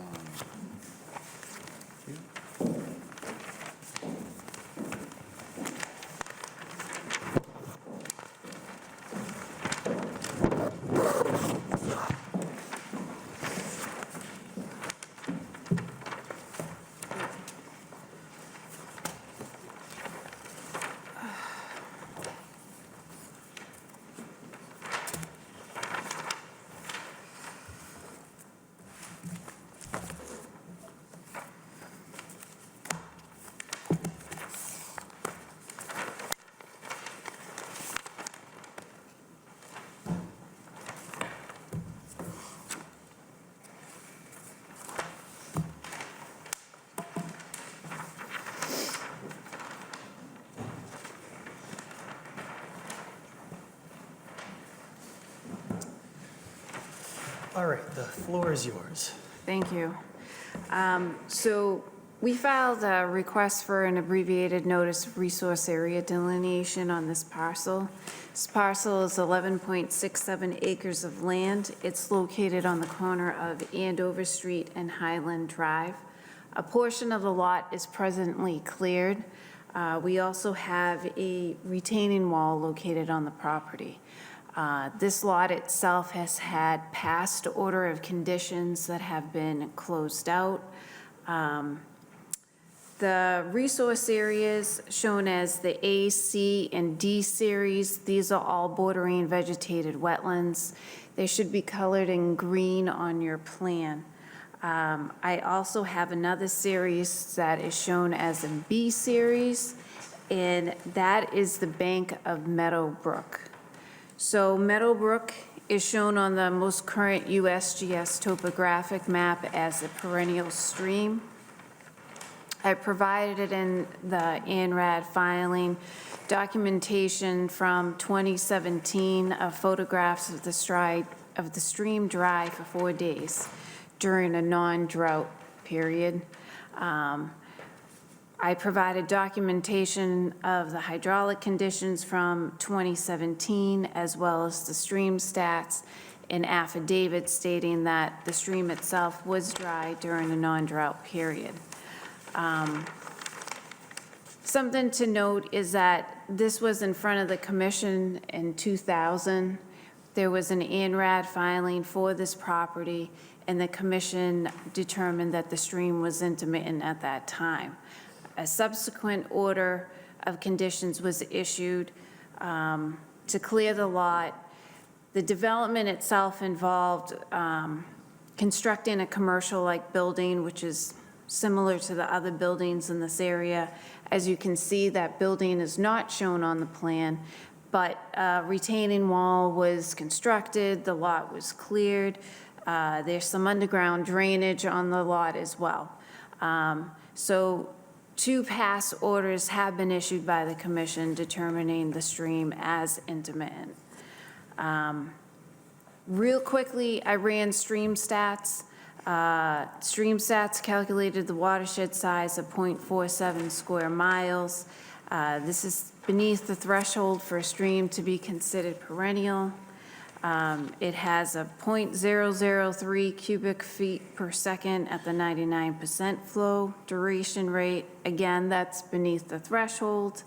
All right, the floor is yours. Thank you. So we filed a request for an abbreviated notice of resource area delineation on this parcel. This parcel is 11.67 acres of land. It's located on the corner of Andover Street and Highland Drive. A portion of the lot is presently cleared. We also have a retaining wall located on the property. This lot itself has had past order of conditions that have been closed out. The resource areas shown as the A, C, and D series, these are all bordering vegetated wetlands. They should be colored in green on your plan. I also have another series that is shown as a B series, and that is the bank of Meadowbrook. So Meadowbrook is shown on the most current USGS topographic map as a perennial stream. I provided it in the ANRAD filing documentation from 2017 of photographs of the stream dry for 4 days during a non-drought period. I provided documentation of the hydraulic conditions from 2017, as well as the stream stats, and affidavit stating that the stream itself was dry during a non-drought period. Something to note is that this was in front of the commission in 2000. There was an ANRAD filing for this property, and the commission determined that the stream was intermittent at that time. A subsequent order of conditions was issued to clear the lot. The development itself involved constructing a commercial-like building, which is similar to the other buildings in this area. As you can see, that building is not shown on the plan, but a retaining wall was constructed, the lot was cleared. There's some underground drainage on the lot as well. So 2 past orders have been issued by the commission determining the stream as intermittent. Real quickly, I ran stream stats. Stream stats calculated the watershed size of 0.47 square miles. This is beneath the threshold for a stream to be considered perennial. It has a 0.003 cubic feet per second at the 99% flow duration rate. Again, that's beneath the threshold.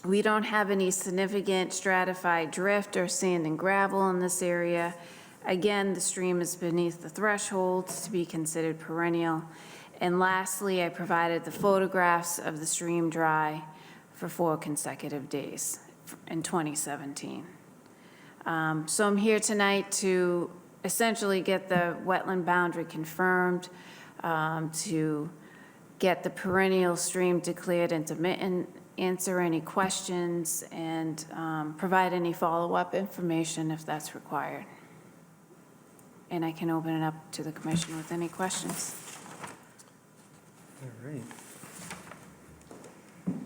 We don't have any significant stratified drift or sand and gravel in this area. Again, the stream is beneath the threshold to be considered perennial. And lastly, I provided the photographs of the stream dry for 4 consecutive days in 2017. So I'm here tonight to essentially get the wetland boundary confirmed, to get the perennial stream declared intermittent, answer any questions, and provide any follow-up information if that's required. And I can open it up to the commission with any questions. All right.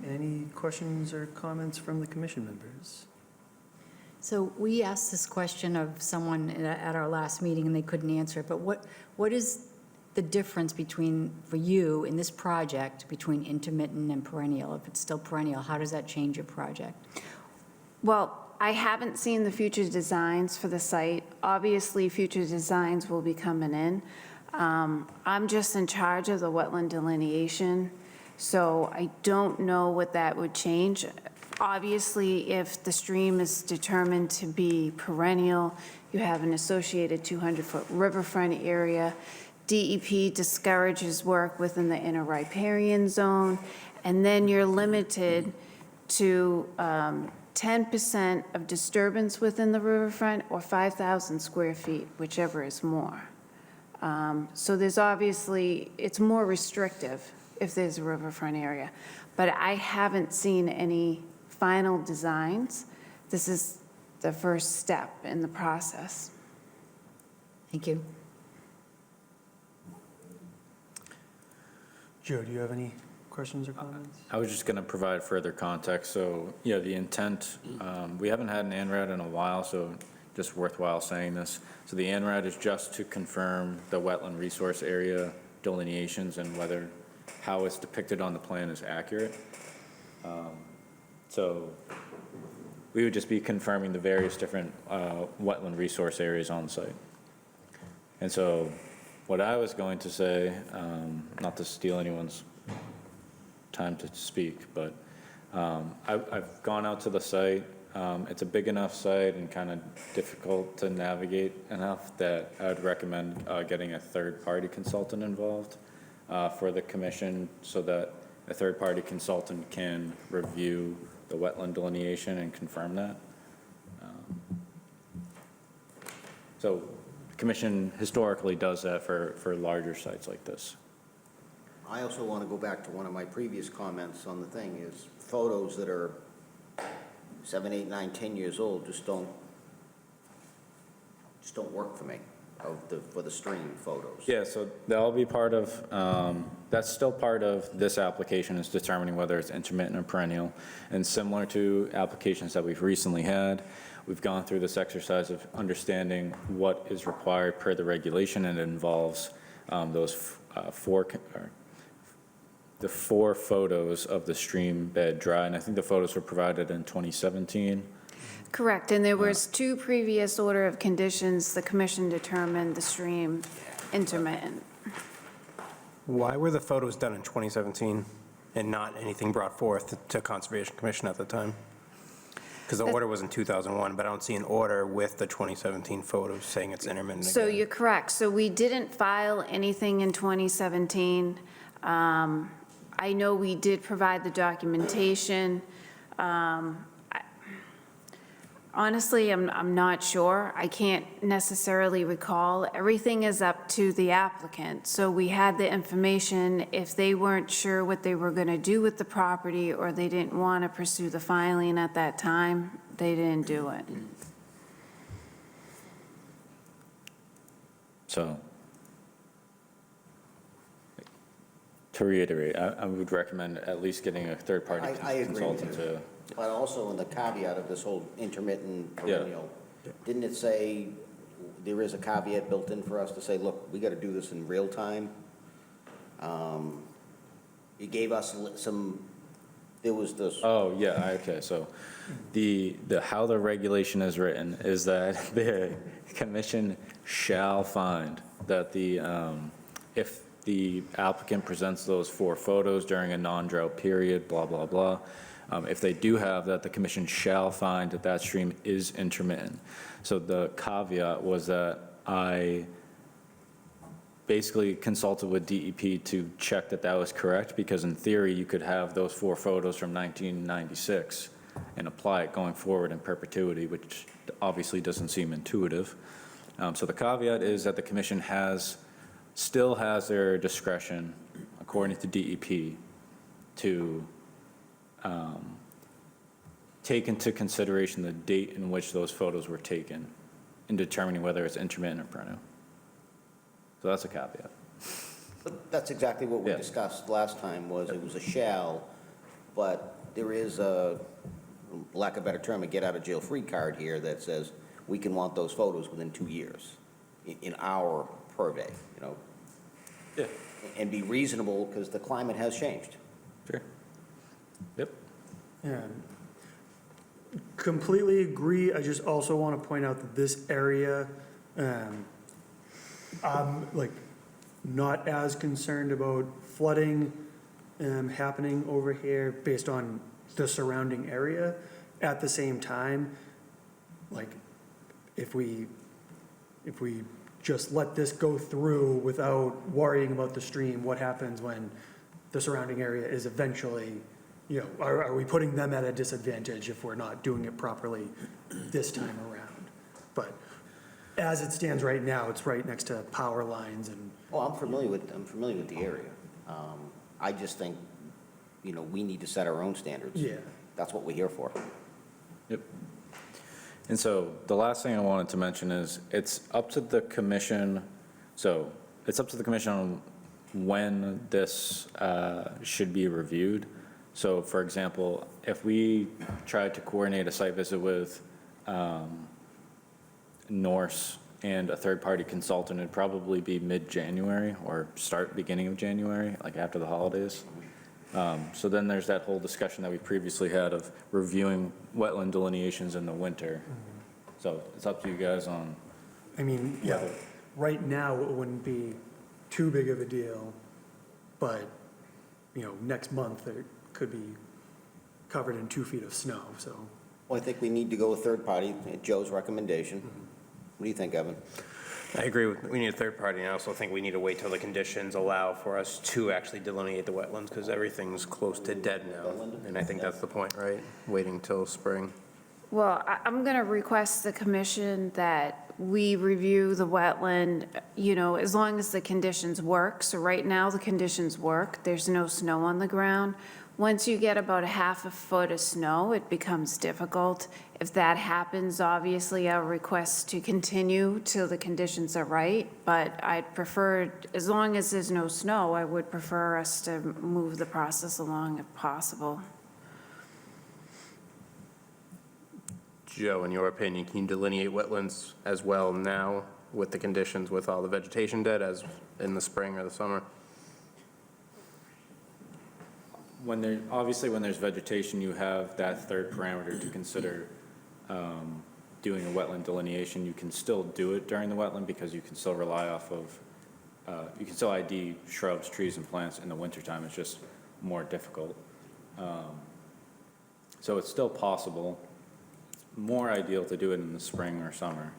Any questions or comments from the commission members? So we asked this question of someone at our last meeting, and they couldn't answer it, but what is the difference between, for you, in this project, between intermittent and perennial? If it's still perennial, how does that change your project? Well, I haven't seen the future designs for the site. Obviously, future designs will be coming in. I'm just in charge of the wetland delineation, so I don't know what that would change. Obviously, if the stream is determined to be perennial, you have an associated 200-foot riverfront area. DEP discourages work within the inner riparian zone, and then you're limited to 10% of disturbance within the riverfront or 5,000 square feet, whichever is more. So there's obviously, it's more restrictive if there's a riverfront area. But I haven't seen any final designs. This is the first step in the process. Thank you. Joe, do you have any questions or comments? I was just going to provide further context. So, yeah, the intent, we haven't had an ANRAD in a while, so just worthwhile saying this. So the ANRAD is just to confirm the wetland resource area delineations and whether how it's depicted on the plan is accurate. So we would just be confirming the various different wetland resource areas on site. And so what I was going to say, not to steal anyone's time to speak, but I've gone out to the site. It's a big enough site and kind of difficult to navigate enough that I would recommend getting a third-party consultant involved for the commission so that a third-party consultant can review the wetland delineation and confirm that. So the commission historically does that for larger sites like this. I also want to go back to one of my previous comments on the thing is photos that are 7, 8, 9, 10 years old just don't work for me for the stream photos. Yeah, so that'll be part of, that's still part of this application is determining whether it's intermittent or perennial. And similar to applications that we've recently had, we've gone through this exercise of understanding what is required per the regulation, and it involves those the 4 photos of the stream bed dry. And I think the photos were provided in 2017. Correct, and there was 2 previous order of conditions. The commission determined the stream intermittent. Why were the photos done in 2017 and not anything brought forth to Conservation Commission at the time? Because the order was in 2001, but I don't see an order with the 2017 photos saying it's intermittent. So again. you're correct. So we didn't file anything in 2017. I know we did provide the documentation. Honestly, I'm not sure. I can't necessarily recall. Everything is up to the applicant. So we had the information. If they weren't sure what they were going to do with the property or they didn't want to pursue the filing at that time, they didn't do it. So to reiterate, I would recommend at least getting a third-party I agree with consultant you. to. But also in the caveat of this whole intermittent perennial, didn't it say there is a caveat built in for us to say, look, we got to do this in real time? It gave us some, there was this. Oh, yeah, okay, so the how the regulation is written is that the commission shall find that if the applicant presents those 4 photos during a non-drought period, blah, blah, blah, if they do have that, the commission shall find that that stream is intermittent. So the caveat was that I basically consulted with DEP to check that that was correct, because in theory, you could have those 4 photos from 1996 and apply it going forward in perpetuity, which obviously doesn't seem intuitive. So the caveat is that the commission still has their discretion, according to DEP, to take into consideration the date in which those photos were taken in determining whether it's intermittent or perennial. So that's a caveat. But that's exactly what we Yeah. discussed last time, was it was a shall, but there is a, lack of a better term, a get-out-of-jail-free card here that says we can want those photos within 2 years in our purvey, you know? Yeah. And be reasonable, because the climate has changed. Sure. Yep. Yeah. Completely agree. I just also want to point out that this area, I'm like not as concerned about flooding happening over here based on the surrounding area. At the same time, like if we just let this go through without worrying about the stream, what happens when the surrounding area is eventually, you know, are we putting them at a disadvantage if we're not doing it properly this time around? But as it stands right now, it's right next to power lines and, Oh, I'm familiar with the area. I just think, you know, we need to set our own standards. yeah. That's what we're here for. Yep. And so the last thing I wanted to mention is it's up to the commission, so it's up to the commission on when this should be reviewed. So for example, if we tried to coordinate a site visit with Norse and a third-party consultant, it'd probably be mid-January or beginning of January, like after the holidays. So then there's that whole discussion that we previously had of reviewing wetland delineations in the winter. So it's up to you guys on, I mean, yeah, right now it wouldn't be too big of a deal, but, you know, next month it could be covered in 2 feet of snow, so. Well, I think we need to go with third party, at Joe's recommendation. What do you think, Evan? I agree with, we need a third party, and I also think we need to wait till the conditions allow for us to actually delineate the wetlands, because everything's close to dead now. And I think that's the point, right? Waiting till spring. Well, I'm going to request the commission that we review the wetland, you know, as long as the conditions work. So right now, the conditions work. There's no snow on the ground. Once you get about a half a foot of snow, it becomes difficult. If that happens, obviously, I'll request to continue till the conditions are right. But I'd prefer, as long as there's no snow, I would prefer us to move the process along if possible. Joe, in your opinion, can you delineate wetlands as well now with the conditions, with all the vegetation dead, as in the spring or the summer? obviously when there's vegetation, you have that third parameter to consider doing a wetland delineation. You can still do it during the wetland because you can still rely off of, you can still ID shrubs, trees, and plants in the wintertime. It's just more difficult. So it's still possible. It's more ideal to do it in the spring or summer.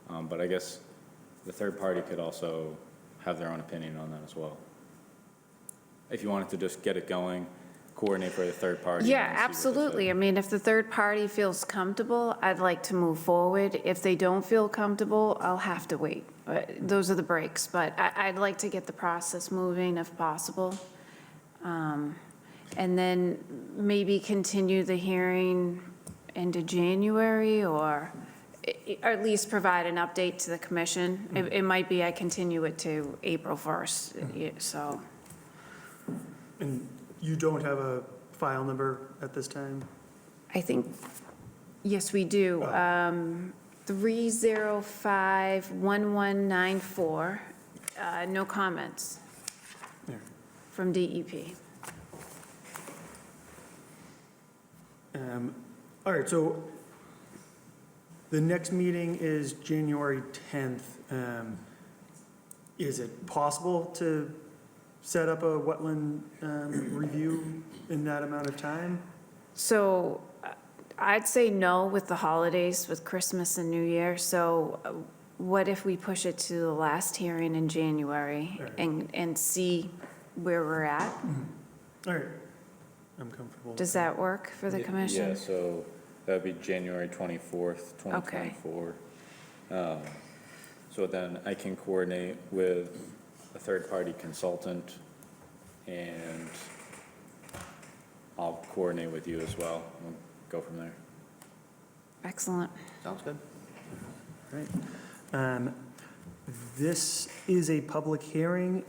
But I guess the third party could also have their own opinion on that as well. If you wanted to just get it going, coordinate for the third party. Yeah, and see what they say. absolutely. I mean, if the third party feels comfortable, I'd like to move forward. If they don't feel comfortable, I'll have to wait. Those are the breaks, but I'd like to get the process moving if possible. And then maybe continue the hearing into January, or at least provide an update to the commission. It might be I continue it to April 1st, so. And you don't have a file number at this time? I think, yes, we do. 3051194, no comments There. from DEP. All right, so the next meeting is January 10th. Is it possible to set up a wetland review in that amount of time? So I'd say no with the holidays, with Christmas and New Year. So what if we push it to the last hearing in January and see where we're at? All right, I'm comfortable. Does that work for the commission? Yeah, so that'd be January 24th, 2024. So then I can coordinate with a third-party consultant and I'll coordinate with you as well. We'll go from there. Excellent. Sounds good. Right. This is a public hearing.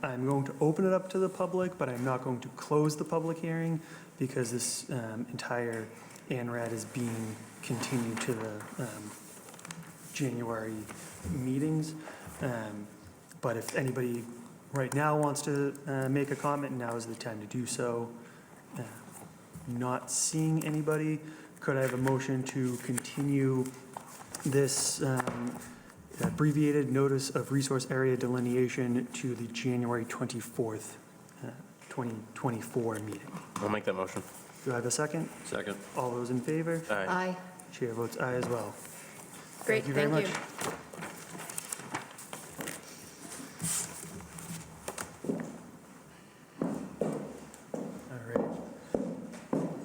I'm going to open it up to the public, but I'm not going to close the public hearing because this entire ANRAD is being continued to the January meetings. But if anybody right now wants to make a comment, now is the time to do so. Not seeing anybody, could I have a motion to continue this abbreviated notice of resource area delineation to the January 24th, 2024 meeting? I'll make that motion. Do I have a second? Second. All those in favor? Aye. Chair votes aye as well. Great, you very thank much. you. All right.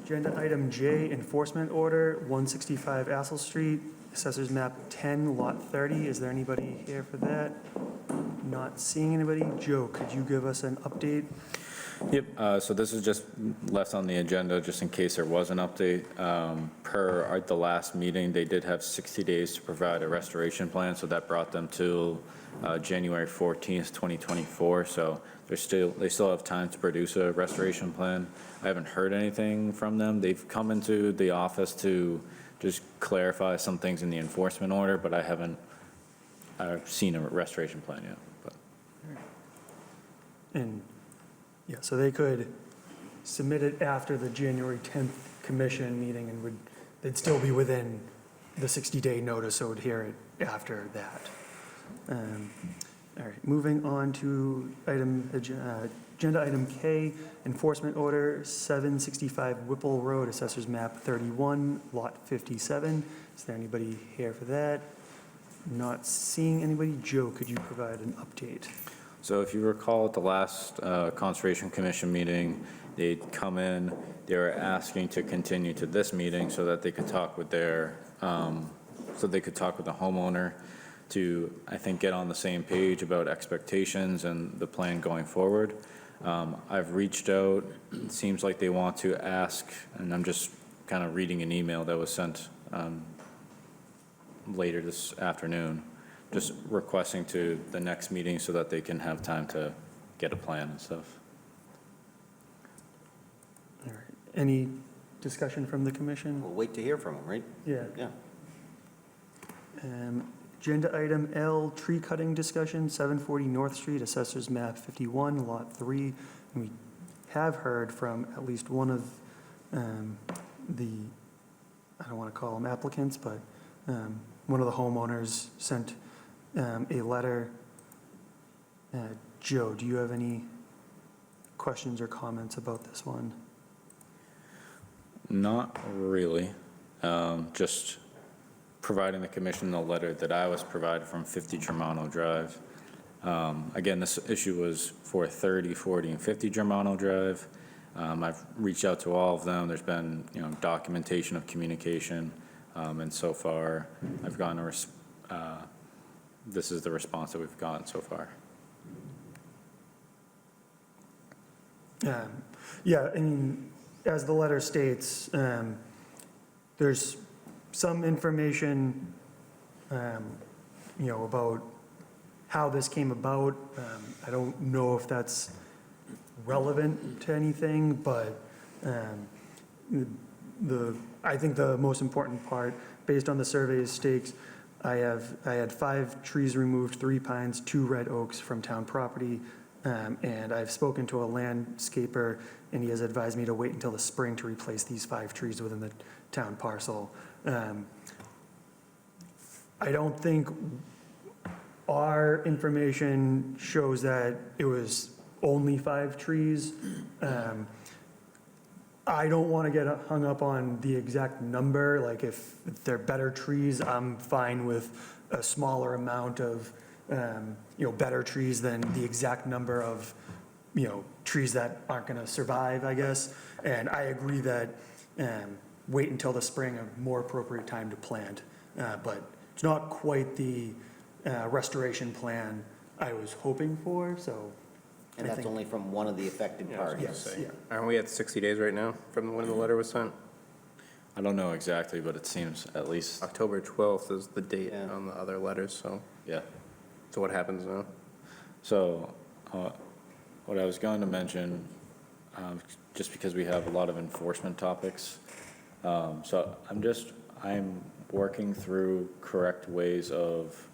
Agenda item J, enforcement order, 165 Assel Street, Assessors Map 10, Lot 30. Is there anybody here for that? Not seeing anybody. Joe, could you give us an update? Yep, so this is just left on the agenda, just in case there was an update. Per the last meeting, they did have 60 days to provide a restoration plan, so that brought them to January 14th, 2024. So they still have time to produce a restoration plan. I haven't heard anything from them. They've come into the office to just clarify some things in the enforcement order, but I haven't seen a restoration plan yet. But And, yeah, so they could submit it after the January 10th commission meeting and they'd still be within the 60-day notice, so would hear it after that. All right, moving on to agenda item K, enforcement order 765 Whipple Road, Assessors Map 31, Lot 57. Is there anybody here for that? Not seeing anybody. Joe, could you provide an update? So if you recall at the last Conservation Commission meeting, they'd come in, they were asking to continue to this meeting so that they could talk with the homeowner to, I think, get on the same page about expectations and the plan going forward. I've reached out, it seems like they want to ask, and I'm just kind of reading an email that was sent later this afternoon, just requesting to the next meeting so that they can have time to get a plan and stuff. All right, any discussion from the commission? We'll wait to hear from them, right? Yeah. Yeah. Agenda item L, tree cutting discussion, 740 North Street, Assessors Map 51, Lot 3. And we have heard from at least one of the, I don't want to call them applicants, but one of the homeowners sent a letter. Joe, do you have any questions or comments about this one? Not really, just providing the commission the letter that I was provided from 50 Germano Drive. Again, this issue was for 30, 40, and 50 Germano Drive. I've reached out to all of them. There's been, documentation of communication, and so far, I've gotten this is the response that we've gotten so far. Yeah, I mean, as the letter states, there's some information, about how this came about. I don't know if that's relevant to anything, but I think the most important part, based on the survey's stakes, I had 5 trees removed, 3 pines, 2 red oaks from town property, and I've spoken to a landscaper, and he has advised me to wait until the spring to replace these 5 trees within the town parcel. I don't think our information shows that it was only 5 trees. I don't want to get hung up on the exact number. Like if they're better trees, I'm fine with a smaller amount of, better trees than the exact number of, trees that aren't going to survive, I guess. And I agree that wait until the spring, a more appropriate time to plant. But it's not quite the restoration plan I was hoping for, so And I that's think- only from one of the affected parties. Yes, yeah. Aren't we at 60 days right now from when the letter was sent? I don't know exactly, but it seems at least, October 12th is the date Yeah. on the other letters, so, yeah. so what happens now? So, what I was going to mention, just because we have a lot of enforcement topics, so I'm working through correct ways of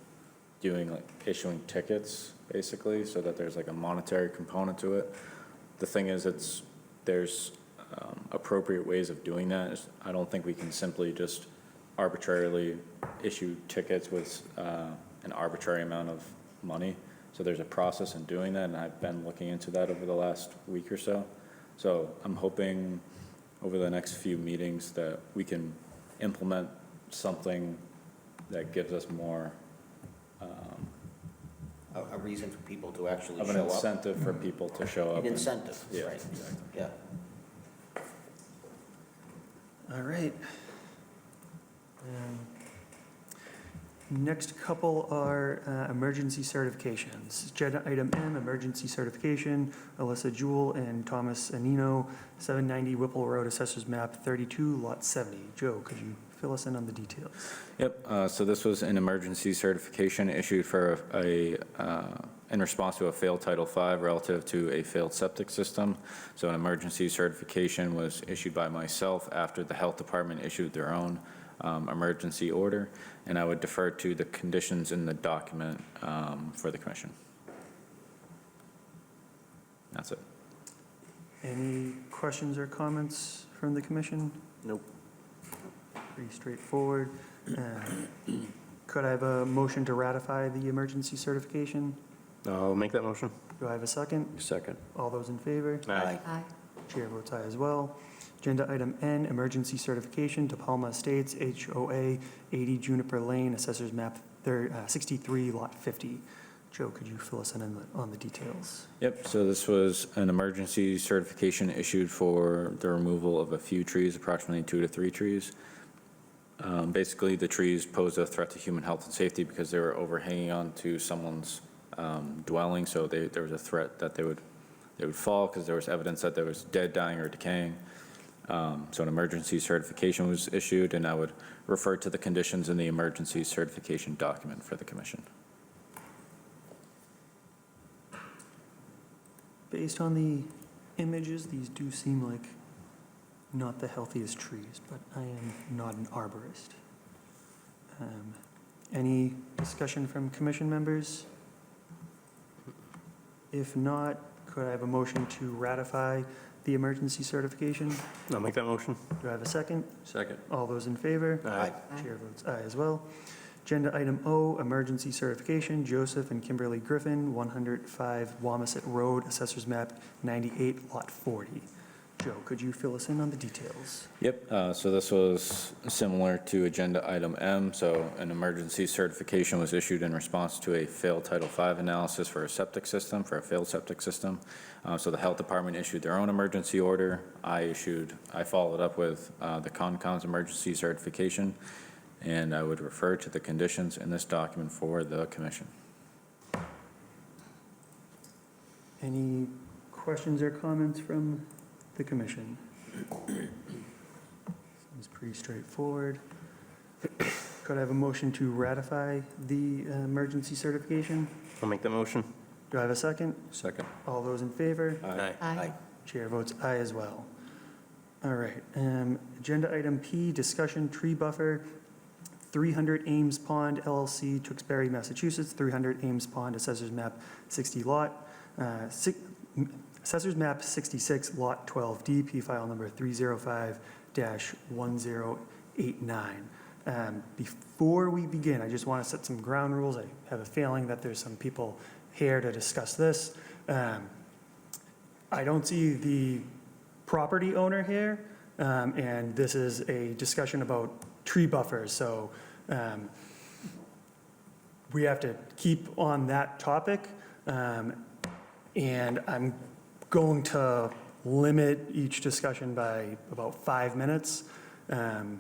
doing, like, issuing tickets, basically, so that there's like a monetary component to it. The thing is, there's appropriate ways of doing that. I don't think we can simply just arbitrarily issue tickets with an arbitrary amount of money. So there's a process in doing that, and I've been looking into that over the last week or so. So I'm hoping over the next few meetings that we can implement something that gives us more A reason for people to actually of an show up. incentive for people to show up. An and- incentive, Yeah, right. exactly. Yeah. All right. Next couple are emergency certifications. Agenda item M, emergency certification, Alyssa Jewell and Thomas Anino, 790 Whipple Road, Assessors Map 32, Lot 70. Joe, could you fill us in on the details? Yep, so this was an emergency certification issued for in response to a failed Title V relative to a failed septic system. So an emergency certification was issued by myself after the Health Department issued their own emergency order, and I would defer to the conditions in the document for the commission. That's it. Any questions or comments from the commission? Nope. Pretty straightforward. Could I have a motion to ratify the emergency certification? I'll make that motion. Do I have a second? Second. All those in favor? Aye. Aye. Chair votes aye as well. Agenda item N, emergency certification, De Palma Estates, HOA 80 Juniper Lane, Assessors Map 63, Lot 50. Joe, could you fill us in on the details? Yep, so this was an emergency certification issued for the removal of a few trees, approximately 2 to 3 trees. Basically, the trees posed a threat to human health and safety because they were overhanging onto someone's dwelling, so there was a threat that they would fall because there was evidence that there was dead, dying, or decaying. So an emergency certification was issued, and I would refer to the conditions in the emergency certification document for the commission. Based on the images, these do seem like not the healthiest trees, but I am not an arborist. Any discussion from commission members? If not, could I have a motion to ratify the emergency certification? I'll make that motion. Do I have a second? Second. All those in favor? Aye. Chair votes aye as well. Agenda item O, emergency certification, Joseph and Kimberly Griffin, 105 Wamasett Road, Assessors Map 98, Lot 40. Joe, could you fill us in on the details? Yep, so this was similar to agenda item M. So an emergency certification was issued in response to a failed Title V analysis for a septic system, for a failed septic system. So the Health Department issued their own emergency order. I followed up with the Concom's emergency certification, and I would refer to the conditions in this document for the commission. Any questions or comments from the commission? Seems pretty straightforward. Could I have a motion to ratify the emergency certification? I'll make that motion. Do I have a second? Second. All those in favor? Aye. Aye. Chair votes aye as well. All right, agenda item P, discussion tree buffer, 300 Ames Pond LLC, Tewksbury, Massachusetts, 300 Ames Pond, Assessors Map 60 Lot, Assessors Map 66, Lot 12D, P file number 305-1089. Before we begin, I just want to set some ground rules. I have a feeling that there's some people here to discuss this. I don't see the property owner here, and this is a discussion about tree buffers, so we have to keep on that topic, and I'm going to limit each discussion by about 5 minutes. And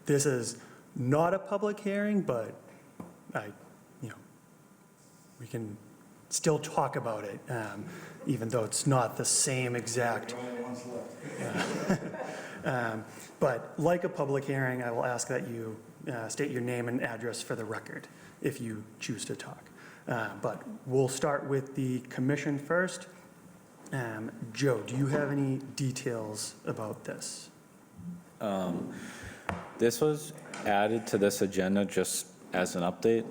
this is not a public hearing, but we can still talk about it, even though it's not the same exact. But like a public hearing, I will ask that you state your name and address for the record if you choose to talk. But we'll start with the commission first. Joe, do you have any details about this? This was added to this agenda just as an update.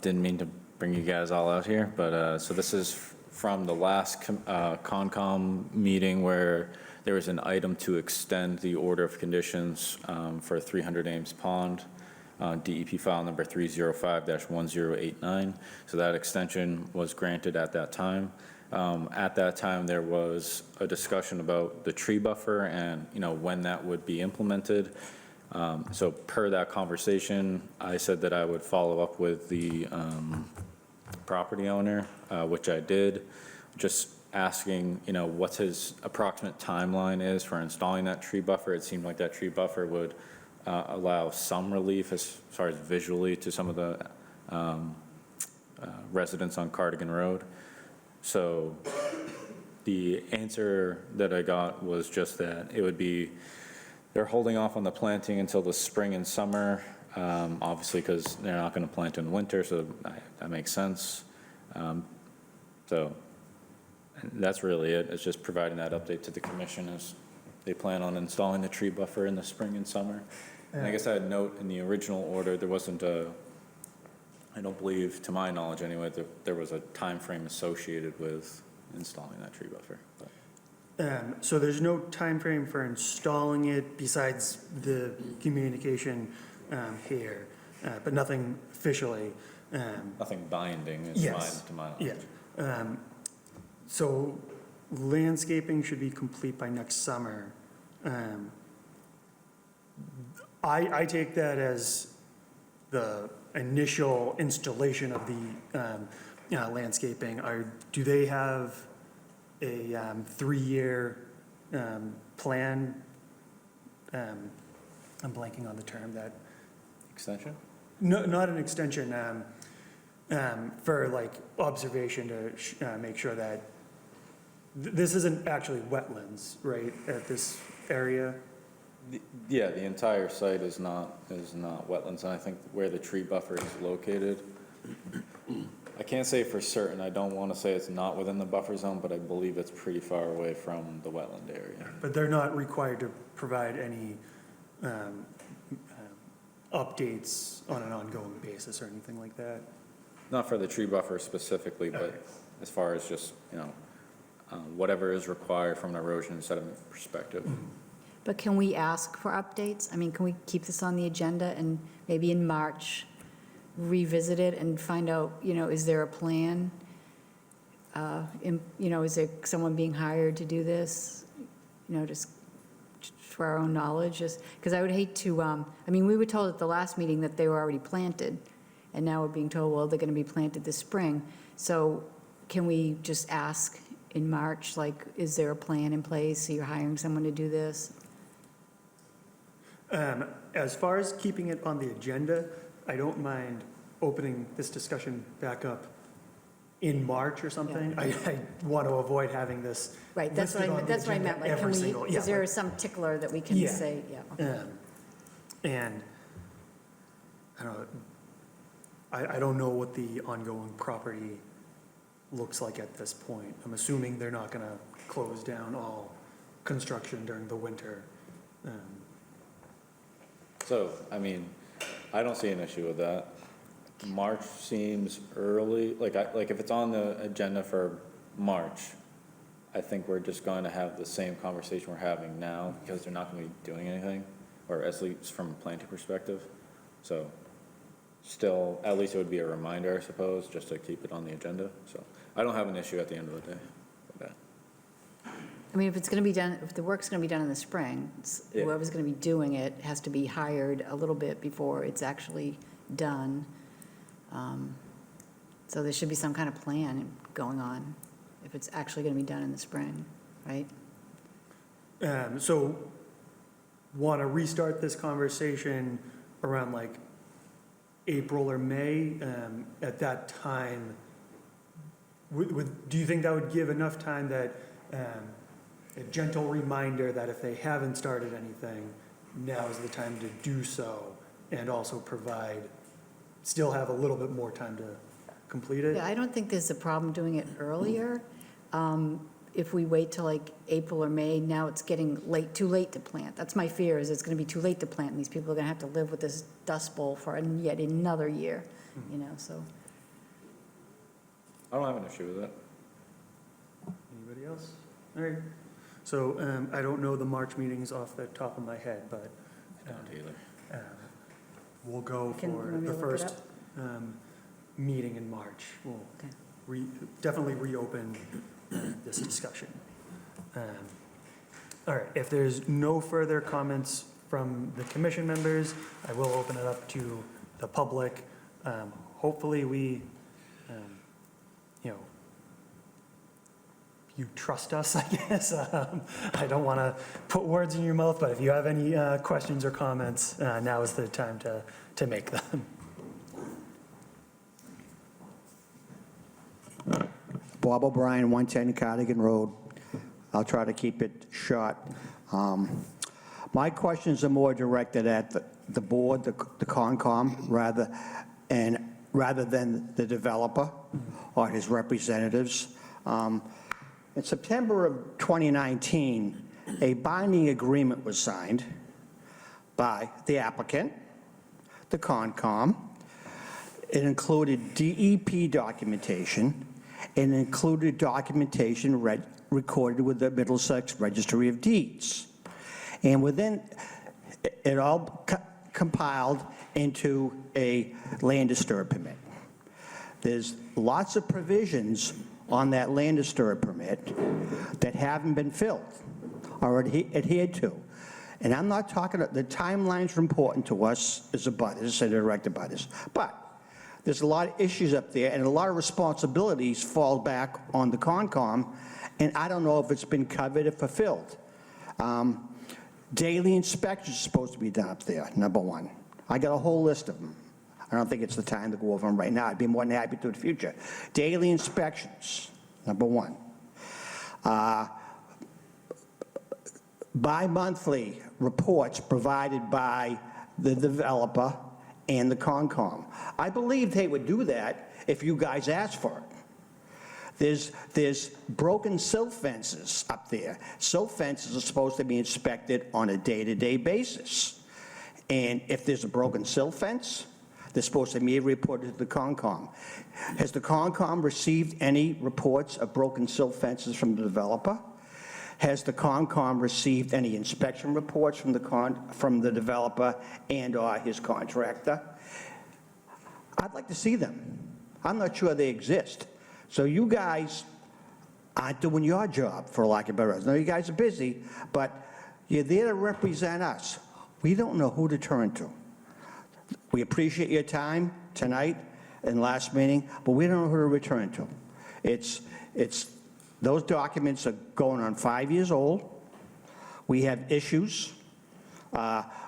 Didn't mean to bring you guys all out here, but, so this is from the last Concom meeting where there was an item to extend the order of conditions for 300 Ames Pond, DEP file number 305-1089. So that extension was granted at that time. At that time, there was a discussion about the tree buffer and, when that would be implemented. So per that conversation, I said that I would follow up with the property owner, which I did, just asking, what his approximate timeline is for installing that tree buffer. It seemed like that tree buffer would allow some relief as far as visually to some of the residents on Cardigan Road. So the answer that I got was just that it would be, they're holding off on the planting until the spring and summer, obviously because they're not going to plant in winter, so that makes sense. So that's really it. It's just providing that update to the commission as they plan on installing the tree buffer in the spring and summer. And I guess I'd note in the original order, there wasn't I don't believe, to my knowledge anyway, there was a time frame associated with installing that tree buffer. But So there's no time frame for installing it besides the communication here, but nothing officially. nothing binding is Yes. to my knowledge. Yeah. So landscaping should be complete by next summer. I take that as the initial installation of the landscaping. Do they have a 3-year plan? I'm blanking on the term that. Extension? No, not an extension, for like observation to make sure that this isn't actually wetlands, right, at this area? Yeah, the entire site is not wetlands, and I think where the tree buffer is located, I can't say for certain, I don't want to say it's not within the buffer zone, but I believe it's pretty far away from the wetland area. But they're not required to provide any updates on an ongoing basis or anything like that? Not for the tree buffer specifically, but as far as just, whatever is required from an erosion and sediment perspective. But can we ask for updates? I mean, can we keep this on the agenda and maybe in March revisit it and find out, is there a plan? Is there someone being hired to do this? Just for our own knowledge, just, because I would hate to, we were told at the last meeting that they were already planted, and now we're being told, well, they're going to be planted this spring. So can we just ask in March, like, is there a plan in place? So you're hiring someone to do this? As far as keeping it on the agenda, I don't mind opening this discussion back up in March or something. I want to avoid having this Right, that's what listed on the I meant, agenda like, every single. is there some tickler that we can Yeah. say, okay. And I don't know, I don't know what the ongoing property looks like at this point. I'm assuming they're not going to close down all construction during the winter. So, I don't see an issue with that. March seems early, like if it's on the agenda for March, I think we're just going to have the same conversation we're having now because they're not going to be doing anything, or at least from a planting perspective. So still, at least it would be a reminder, I suppose, just to keep it on the agenda. So I don't have an issue at the end of the day with that. If it's going to be done, if the work's going to be done in the spring, Yeah. whoever's going to be doing it has to be hired a little bit before it's actually done. So there should be some kind of plan going on if it's actually going to be done in the spring, right? So want to restart this conversation around like April or May? At that time, do you think that would give enough time that, a gentle reminder that if they haven't started anything, now is the time to do so, and also provide, still have a little bit more time to complete it? Yeah, I don't think there's a problem doing it earlier. If we wait till like April or May, now it's getting late, too late to plant. That's my fear, is it's going to be too late to plant, and these people are going to have to live with this dust bowl for yet another year, so. I don't have an issue with that. Anybody else? All right. So I don't know the March meetings off the top of my head, but we'll go Can- for want me the to look it first meeting in March. We'll Okay. definitely reopen this discussion. All right, if there's no further comments from the commission members, I will open it up to the public. Hopefully we, you trust us, I guess. I don't want to put words in your mouth, but if you have any questions or comments, now is the time to make them. Bob O'Brien, 110 Cardigan Road. I'll try to keep it short. My questions are more directed at the board, the Concom, rather than the developer or his representatives. In September of 2019, a binding agreement was signed by the applicant, the Concom. It included DEP documentation. It included documentation recorded with the Middlesex Registry of Deeds. And within, it all compiled into a land disturb permit. There's lots of provisions on that land disturb permit that haven't been filled or adhered to. And I'm not talking, the timelines are important to us as abutters and direct abutters, but there's a lot of issues up there, and a lot of responsibilities fall back on the Concom, and I don't know if it's been covered or fulfilled. Daily inspections are supposed to be done up there, number one. I got a whole list of them. I don't think it's the time to go over them right now. I'd be more than happy to in the future. Daily inspections, number one. Bi-monthly reports provided by the developer and the Concom. I believe they would do that if you guys asked for it. There's broken silt fences up there. Silt fences are supposed to be inspected on a day-to-day basis. And if there's a broken silt fence, they're supposed to be reported to the Concom. Has the Concom received any reports of broken silt fences from the developer? Has the Concom received any inspection reports from the developer and/or his contractor? I'd like to see them. I'm not sure they exist. So you guys aren't doing your job, for lack of a better word. I know you guys are busy, but you're there to represent us. We don't know who to turn to. We appreciate your time tonight and last meeting, but we don't know who to return to. Those documents are going on 5 years old. We have issues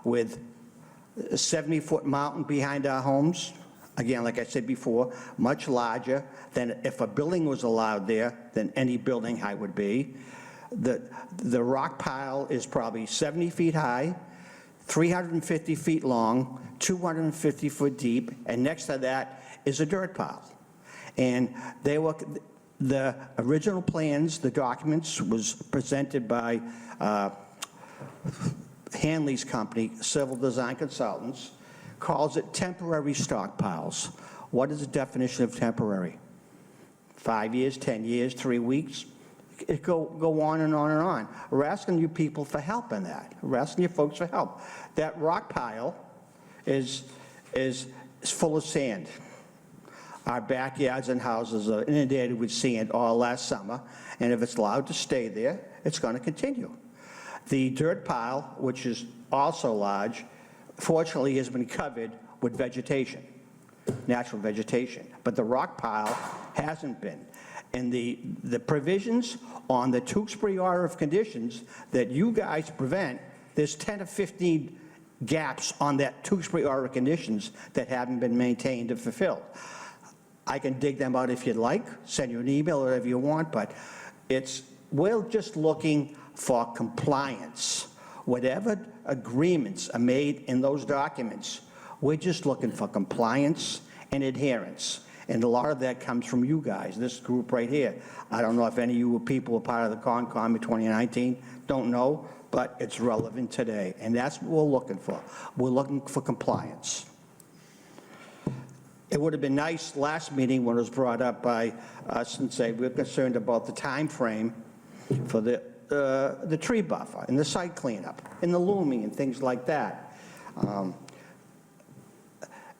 with a 70-foot mountain behind our homes. Again, like I said before, much larger than if a building was allowed there than any building height would be. The rock pile is probably 70 feet high, 350 feet long, 250 foot deep, and next to that is a dirt pile. And the original plans, the documents, was presented by Hanley's company, Civil Design Consultants, calls it temporary stockpiles. What is the definition of temporary? 5 years, 10 years, 3 weeks? It go on and on and on. We're asking you people for help in that. We're asking you folks for help. That rock pile is full of sand. Our backyards and houses are inundated with sand all last summer, and if it's allowed to stay there, it's going to continue. The dirt pile, which is also large, fortunately has been covered with vegetation, natural vegetation, but the rock pile hasn't been. And the provisions on the Tewksbury Order of Conditions that you guys prevent, there's 10 or 15 gaps on that Tewksbury Order of Conditions that haven't been maintained or fulfilled. I can dig them out if you'd like, send you an email, or whatever you want, but we're just looking for compliance. Whatever agreements are made in those documents, we're just looking for compliance and adherence. And a lot of that comes from you guys, this group right here. I don't know if any of you people were part of the Concom in 2019, don't know, but it's relevant today, and that's what we're looking for. We're looking for compliance. It would have been nice last meeting when it was brought up by us and say we're concerned about the time frame for the tree buffer and the site cleanup and the looming and things like that.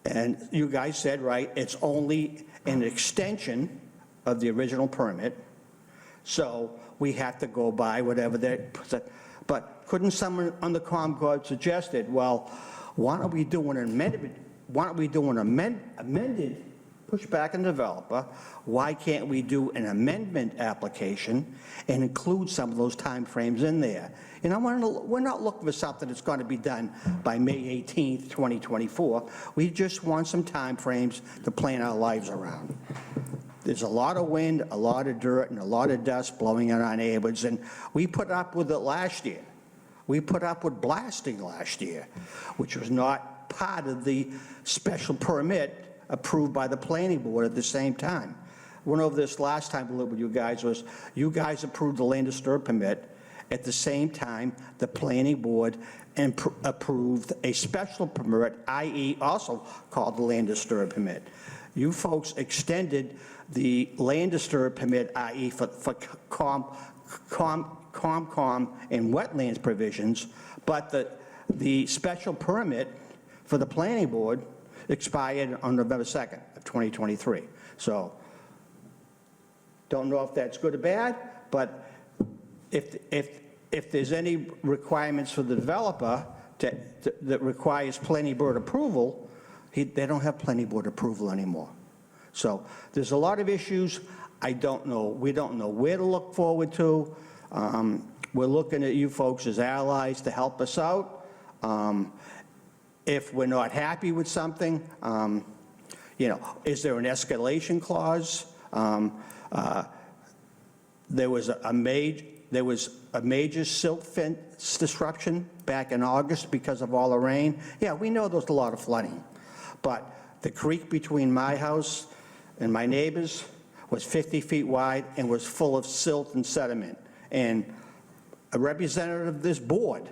And you guys said, right, it's only an extension of the original permit, so we have to go by whatever but couldn't someone on the ComGov suggested, well, why don't we do an amendment? Why don't we do an amended pushback on developer? Why can't we do an amendment application and include some of those timeframes in there? You know, we're not looking for something that's going to be done by May 18th, 2024. We just want some timeframes to plan our lives around. There's a lot of wind, a lot of dirt, and a lot of dust blowing in our neighborhoods, and we put up with it last year. We put up with blasting last year, which was not part of the special permit approved by the planning board at the same time. Went over this last time a little with you guys, was you guys approved the land disturb permit at the same time the planning board approved a special permit, i.e. also called the land disturb permit. You folks extended the land disturb permit, i.e. for COMCOM and wetlands provisions, but the special permit for the planning board expired on November 2nd of 2023. So don't know if that's good or bad, but if there's any requirements for the developer that requires planning board approval, they don't have planning board approval anymore. So there's a lot of issues. I don't know. We don't know where to look forward to. We're looking at you folks as allies to help us out. If we're not happy with something, you know, is there an escalation clause? There was a major silt fence disruption back in August because of all the rain. Yeah, we know there's a lot of flooding, but the creek between my house and my neighbors was 50 feet wide and was full of silt and sediment. And a representative of this board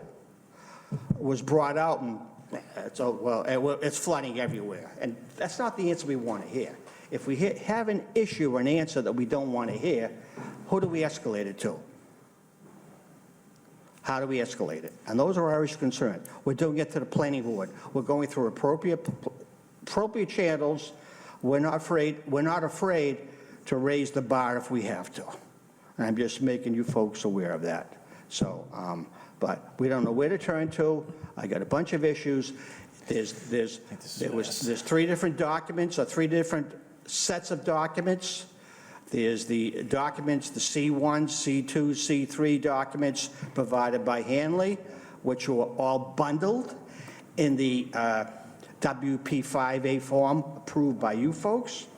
was brought out and it's flooding everywhere. And that's not the answer we want to hear. If we have an issue or an answer that we don't want to hear, who do we escalate it to? How do we escalate it? And those are our concerns. We're doing it to the planning board. We're going through appropriate channels. We're not afraid to raise the bar if we have to. And I'm just making you folks aware of that. So, but we don't know where to turn to. I got a bunch of issues. There's 3 different documents or 3 different sets of documents. There's the documents, the C1, C2, C3 documents provided by Hanley, which were all bundled in the WP5A form approved by you folks.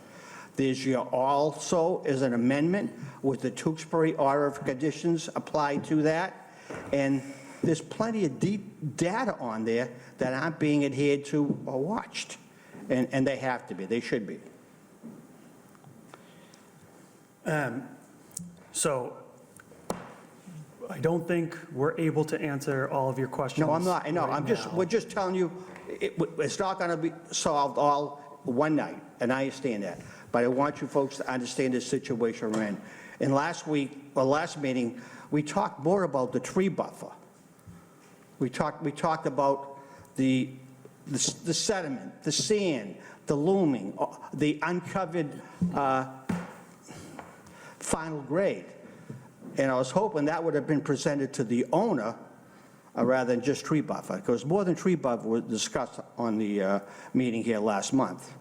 There's also is an amendment with the Tewksbury Order of Conditions applied to that. And there's plenty of data on there that aren't being adhered to or watched. And they have to be, they should be. So I don't think we're able to answer all of your questions. No, I'm not, no, right we're just telling you, it's not gonna be solved all one night, and I understand that. But I want you folks to understand the situation we're in. And last meeting, we talked more about the tree buffer. We talked about the sediment, the sand, the looming, the uncovered final grade. And I was hoping that would have been presented to the owner rather than just tree buffer, because more than tree buffer was discussed on the meeting here last month.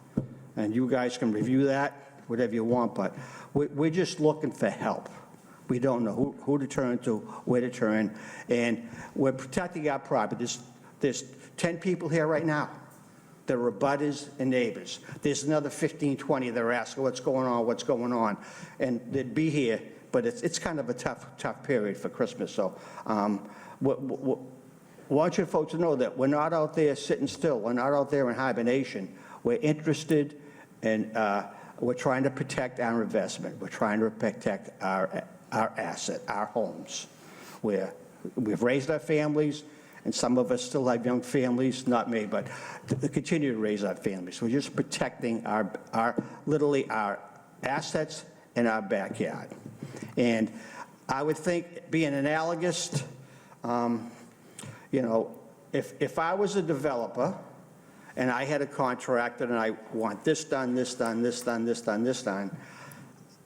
And you guys can review that, whatever you want, but we're just looking for help. We don't know who to turn to, where to turn, and we're protecting our property. There's 10 people here right now. the abutters and neighbors. There's another 15, 20 that are asking what's going on, and they'd be here, but it's kind of a tough period for Christmas, so want you folks to know that we're not out there sitting still, we're not out there in hibernation. We're interested, and we're trying to protect our investment, we're trying to protect our asset, our homes. We've raised our families, and some of us still have young families, not me, but to continue to raise our families. We're just protecting literally our assets in our backyard. And I would think, being analogous, you know, if I was a developer and I had a contractor and I want this done, this done, this done, this done, this done,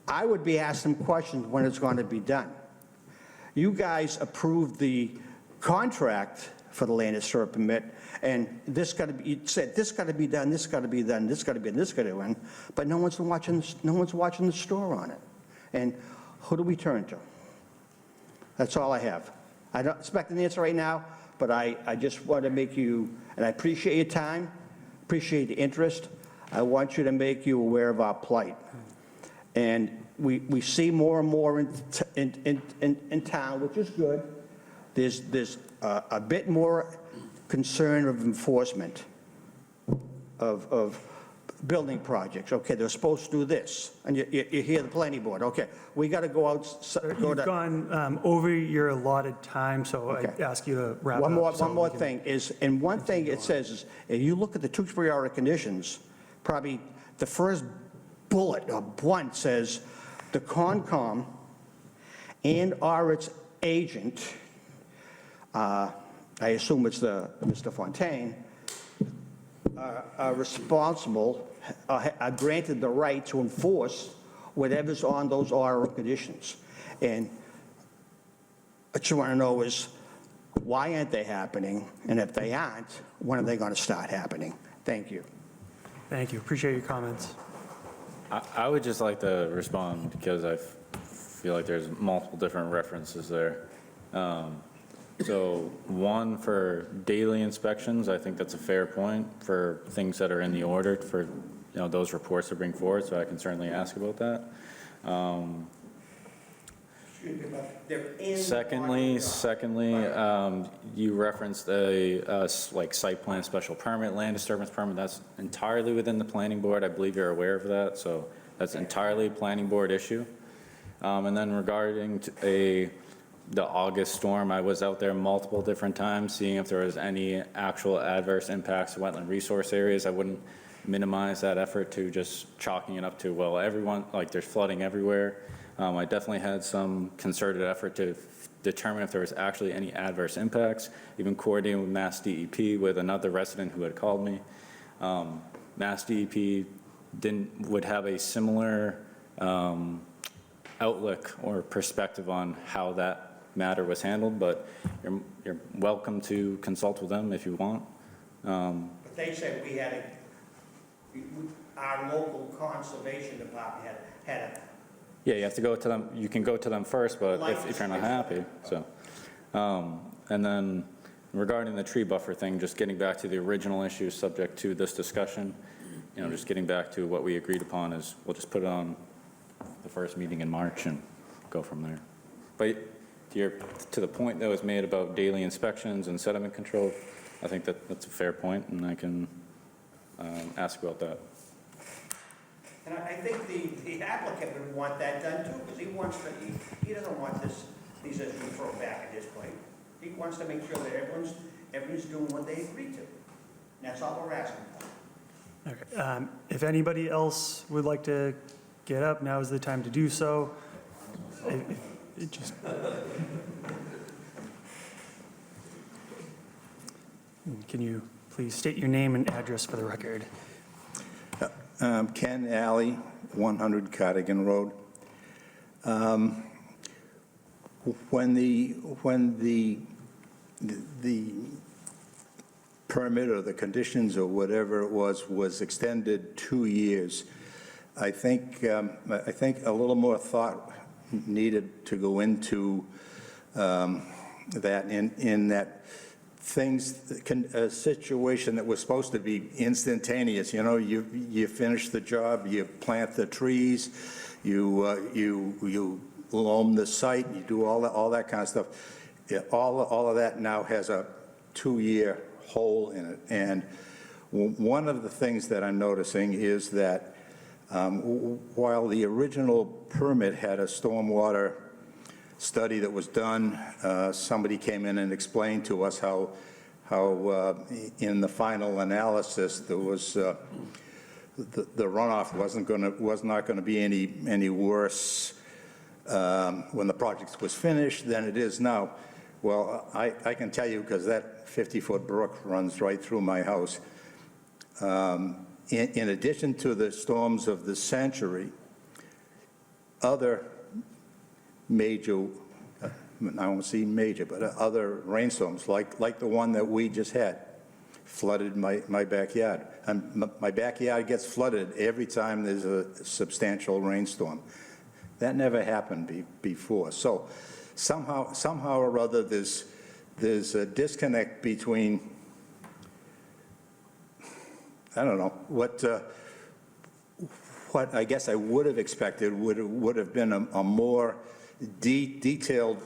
I would be asking questions when it's going to be done. You guys approved the contract for the land use permit, and this got to be, you said this got to be done, this got to be done, this got to be done, this got to be done, but no one's watching the store on it. And who do we turn to? That's all I have. I don't expect an answer right now, but I just want to make you, and I appreciate your time, appreciate the interest. I want you to make you aware of our plight. And we see more and more in town, which is good. There's a bit more concern of enforcement of building projects. Okay, they're supposed to do this, and you hear the planning board. Okay, we got to go out. You've gone over your allotted time, so I ask you to wrap up. One more thing is, and one thing it says is, if you look at the Tewksbury order conditions, probably the first bullet or one says, the Concom and/or its agent, I assume it's Mr. Fontaine, are responsible, are granted the right to enforce whatever's on those order conditions. And what you want to know is, why aren't they happening? And if they aren't, when are they going to start happening? Thank you. Thank you. Appreciate your comments. I would just like to respond because I feel like there's multiple different references there. So one, for daily inspections, I think that's a fair point for things that are in the order for, you know, those reports to bring forward, so I can certainly ask about that. Secondly, you referenced a like site plan special permit, land disturbance permit. That's entirely within the planning board. I believe you're aware of that, so that's entirely a planning board issue. And then regarding the August storm, I was out there multiple different times seeing if there was any actual adverse impacts to wetland resource areas. I wouldn't minimize that effort to just chalking it up to, well, everyone, like there's flooding everywhere. I definitely had some concerted effort to determine if there was actually any adverse impacts, even coordinating with Mass DEP with another resident who had called me. Mass DEP would have a similar outlook or perspective on how that matter was handled, but you're welcome to consult with them if you want. But they said we had our local conservation department had a. Yeah, you have to go to them. You can go to them first, but if you're not happy, so. And then regarding the tree buffer thing, just getting back to the original issue subject to this discussion, you know, just getting back to what we agreed upon is we'll just put it on the first meeting in March and go from there. But to the point that was made about daily inspections and sediment control, I think that's a fair point, and I can ask about that. And I think the applicant would want that done too, because he doesn't want these issues thrown back at his plate. He wants to make sure that everyone's doing what they agreed to. And that's all we're asking for. Okay. If anybody else would like to get up, now is the time to do so. Can you please state your name and address for the record? Ken Alley, 100 Cardigan Road. When the permit or the conditions or whatever it was extended 2 years, I think a little more thought needed to go into that in that a situation that was supposed to be instantaneous, you know, you finish the job, you plant the trees, you loam the site, you do all that kind of stuff. All of that now has a 2-year hole in it. And one of the things that I'm noticing is that while the original permit had a stormwater study that was done, somebody came in and explained to us how in the final analysis there was the runoff was not going to be any worse when the project was finished than it is now. Well, I can tell you, because that 50-foot brook runs right through my house. In addition to the storms of the century, other major, I won't say major, but other rainstorms, like the one that we just had, flooded my backyard. And my backyard gets flooded every time there's a substantial rainstorm. That never happened before. So somehow or other, there's a disconnect between, I don't know, what I guess I would have expected would have been a more detailed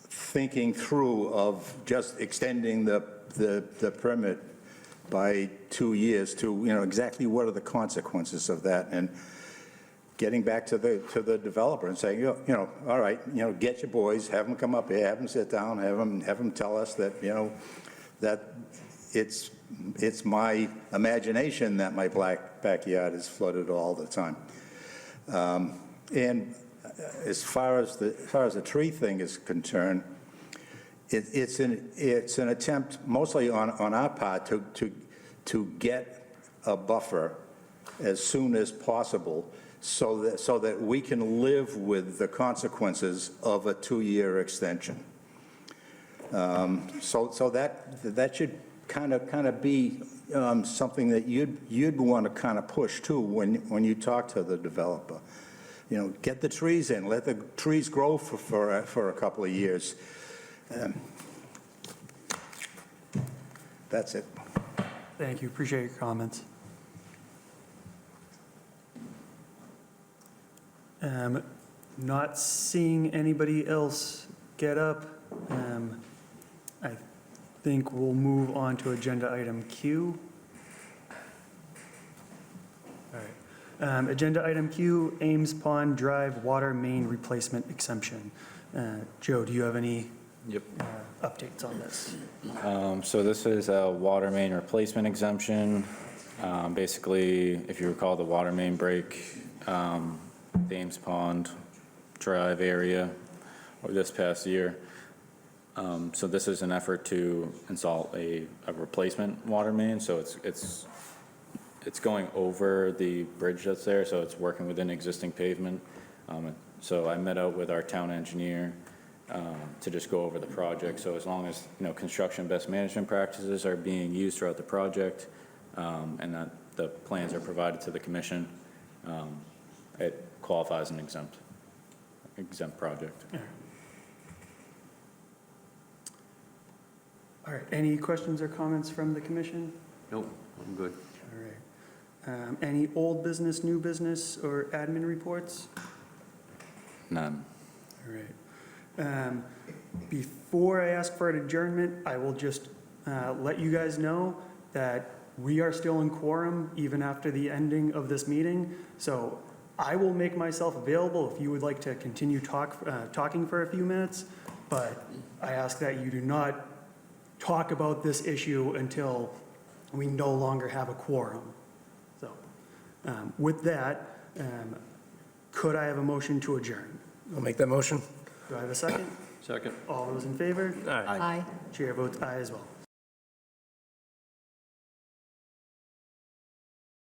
thinking through of just extending the permit by 2 years to, you know, exactly what are the consequences of that, and getting back to the developer and saying, you know, all right, you know, get your boys, have them come up here, have them sit down, have them tell us that, you know, that it's my imagination that my backyard is flooded all the time. And as far as the tree thing is concerned, it's an attempt mostly on our part to get a buffer as soon as possible so that we can live with the consequences of a 2-year extension. So that should kind of be something that you'd want to kind of push too when you talk to the developer. You know, get the trees in, let the trees grow for a couple of years. That's it. Thank you, appreciate your comments. Not seeing anybody else get up, I think we'll move on to agenda item Q. All right. Agenda item Q, Ames Pond Drive Water Main Replacement Exemption. Joe, do you have any updates on this? So this is a water main replacement exemption. Basically, if you recall the water main break, the Ames Pond Drive area over this past year. So this is an effort to install a replacement water main. So it's going over the bridge that's there, so it's working within existing pavement. So I met out with our town engineer to just go over the project. So as long as, you know, construction best management practices are being used throughout the project, and that the plans are provided to the commission, it qualifies an exempt project. All right, any questions or comments from the commission? Nope, I'm good. All right. Any old business, new business, or admin reports? None. All right. Before I ask for an adjournment, I will just let you guys know that we are still in quorum even after the ending of this meeting. So I will make myself available if you would like to continue talking for a few minutes, but I ask that you do not talk about this issue until we no longer have a quorum. So with that, could I have a motion to adjourn? I'll make that motion. Do I have a second? Second. All those in favor? Aye. Chair votes aye as well.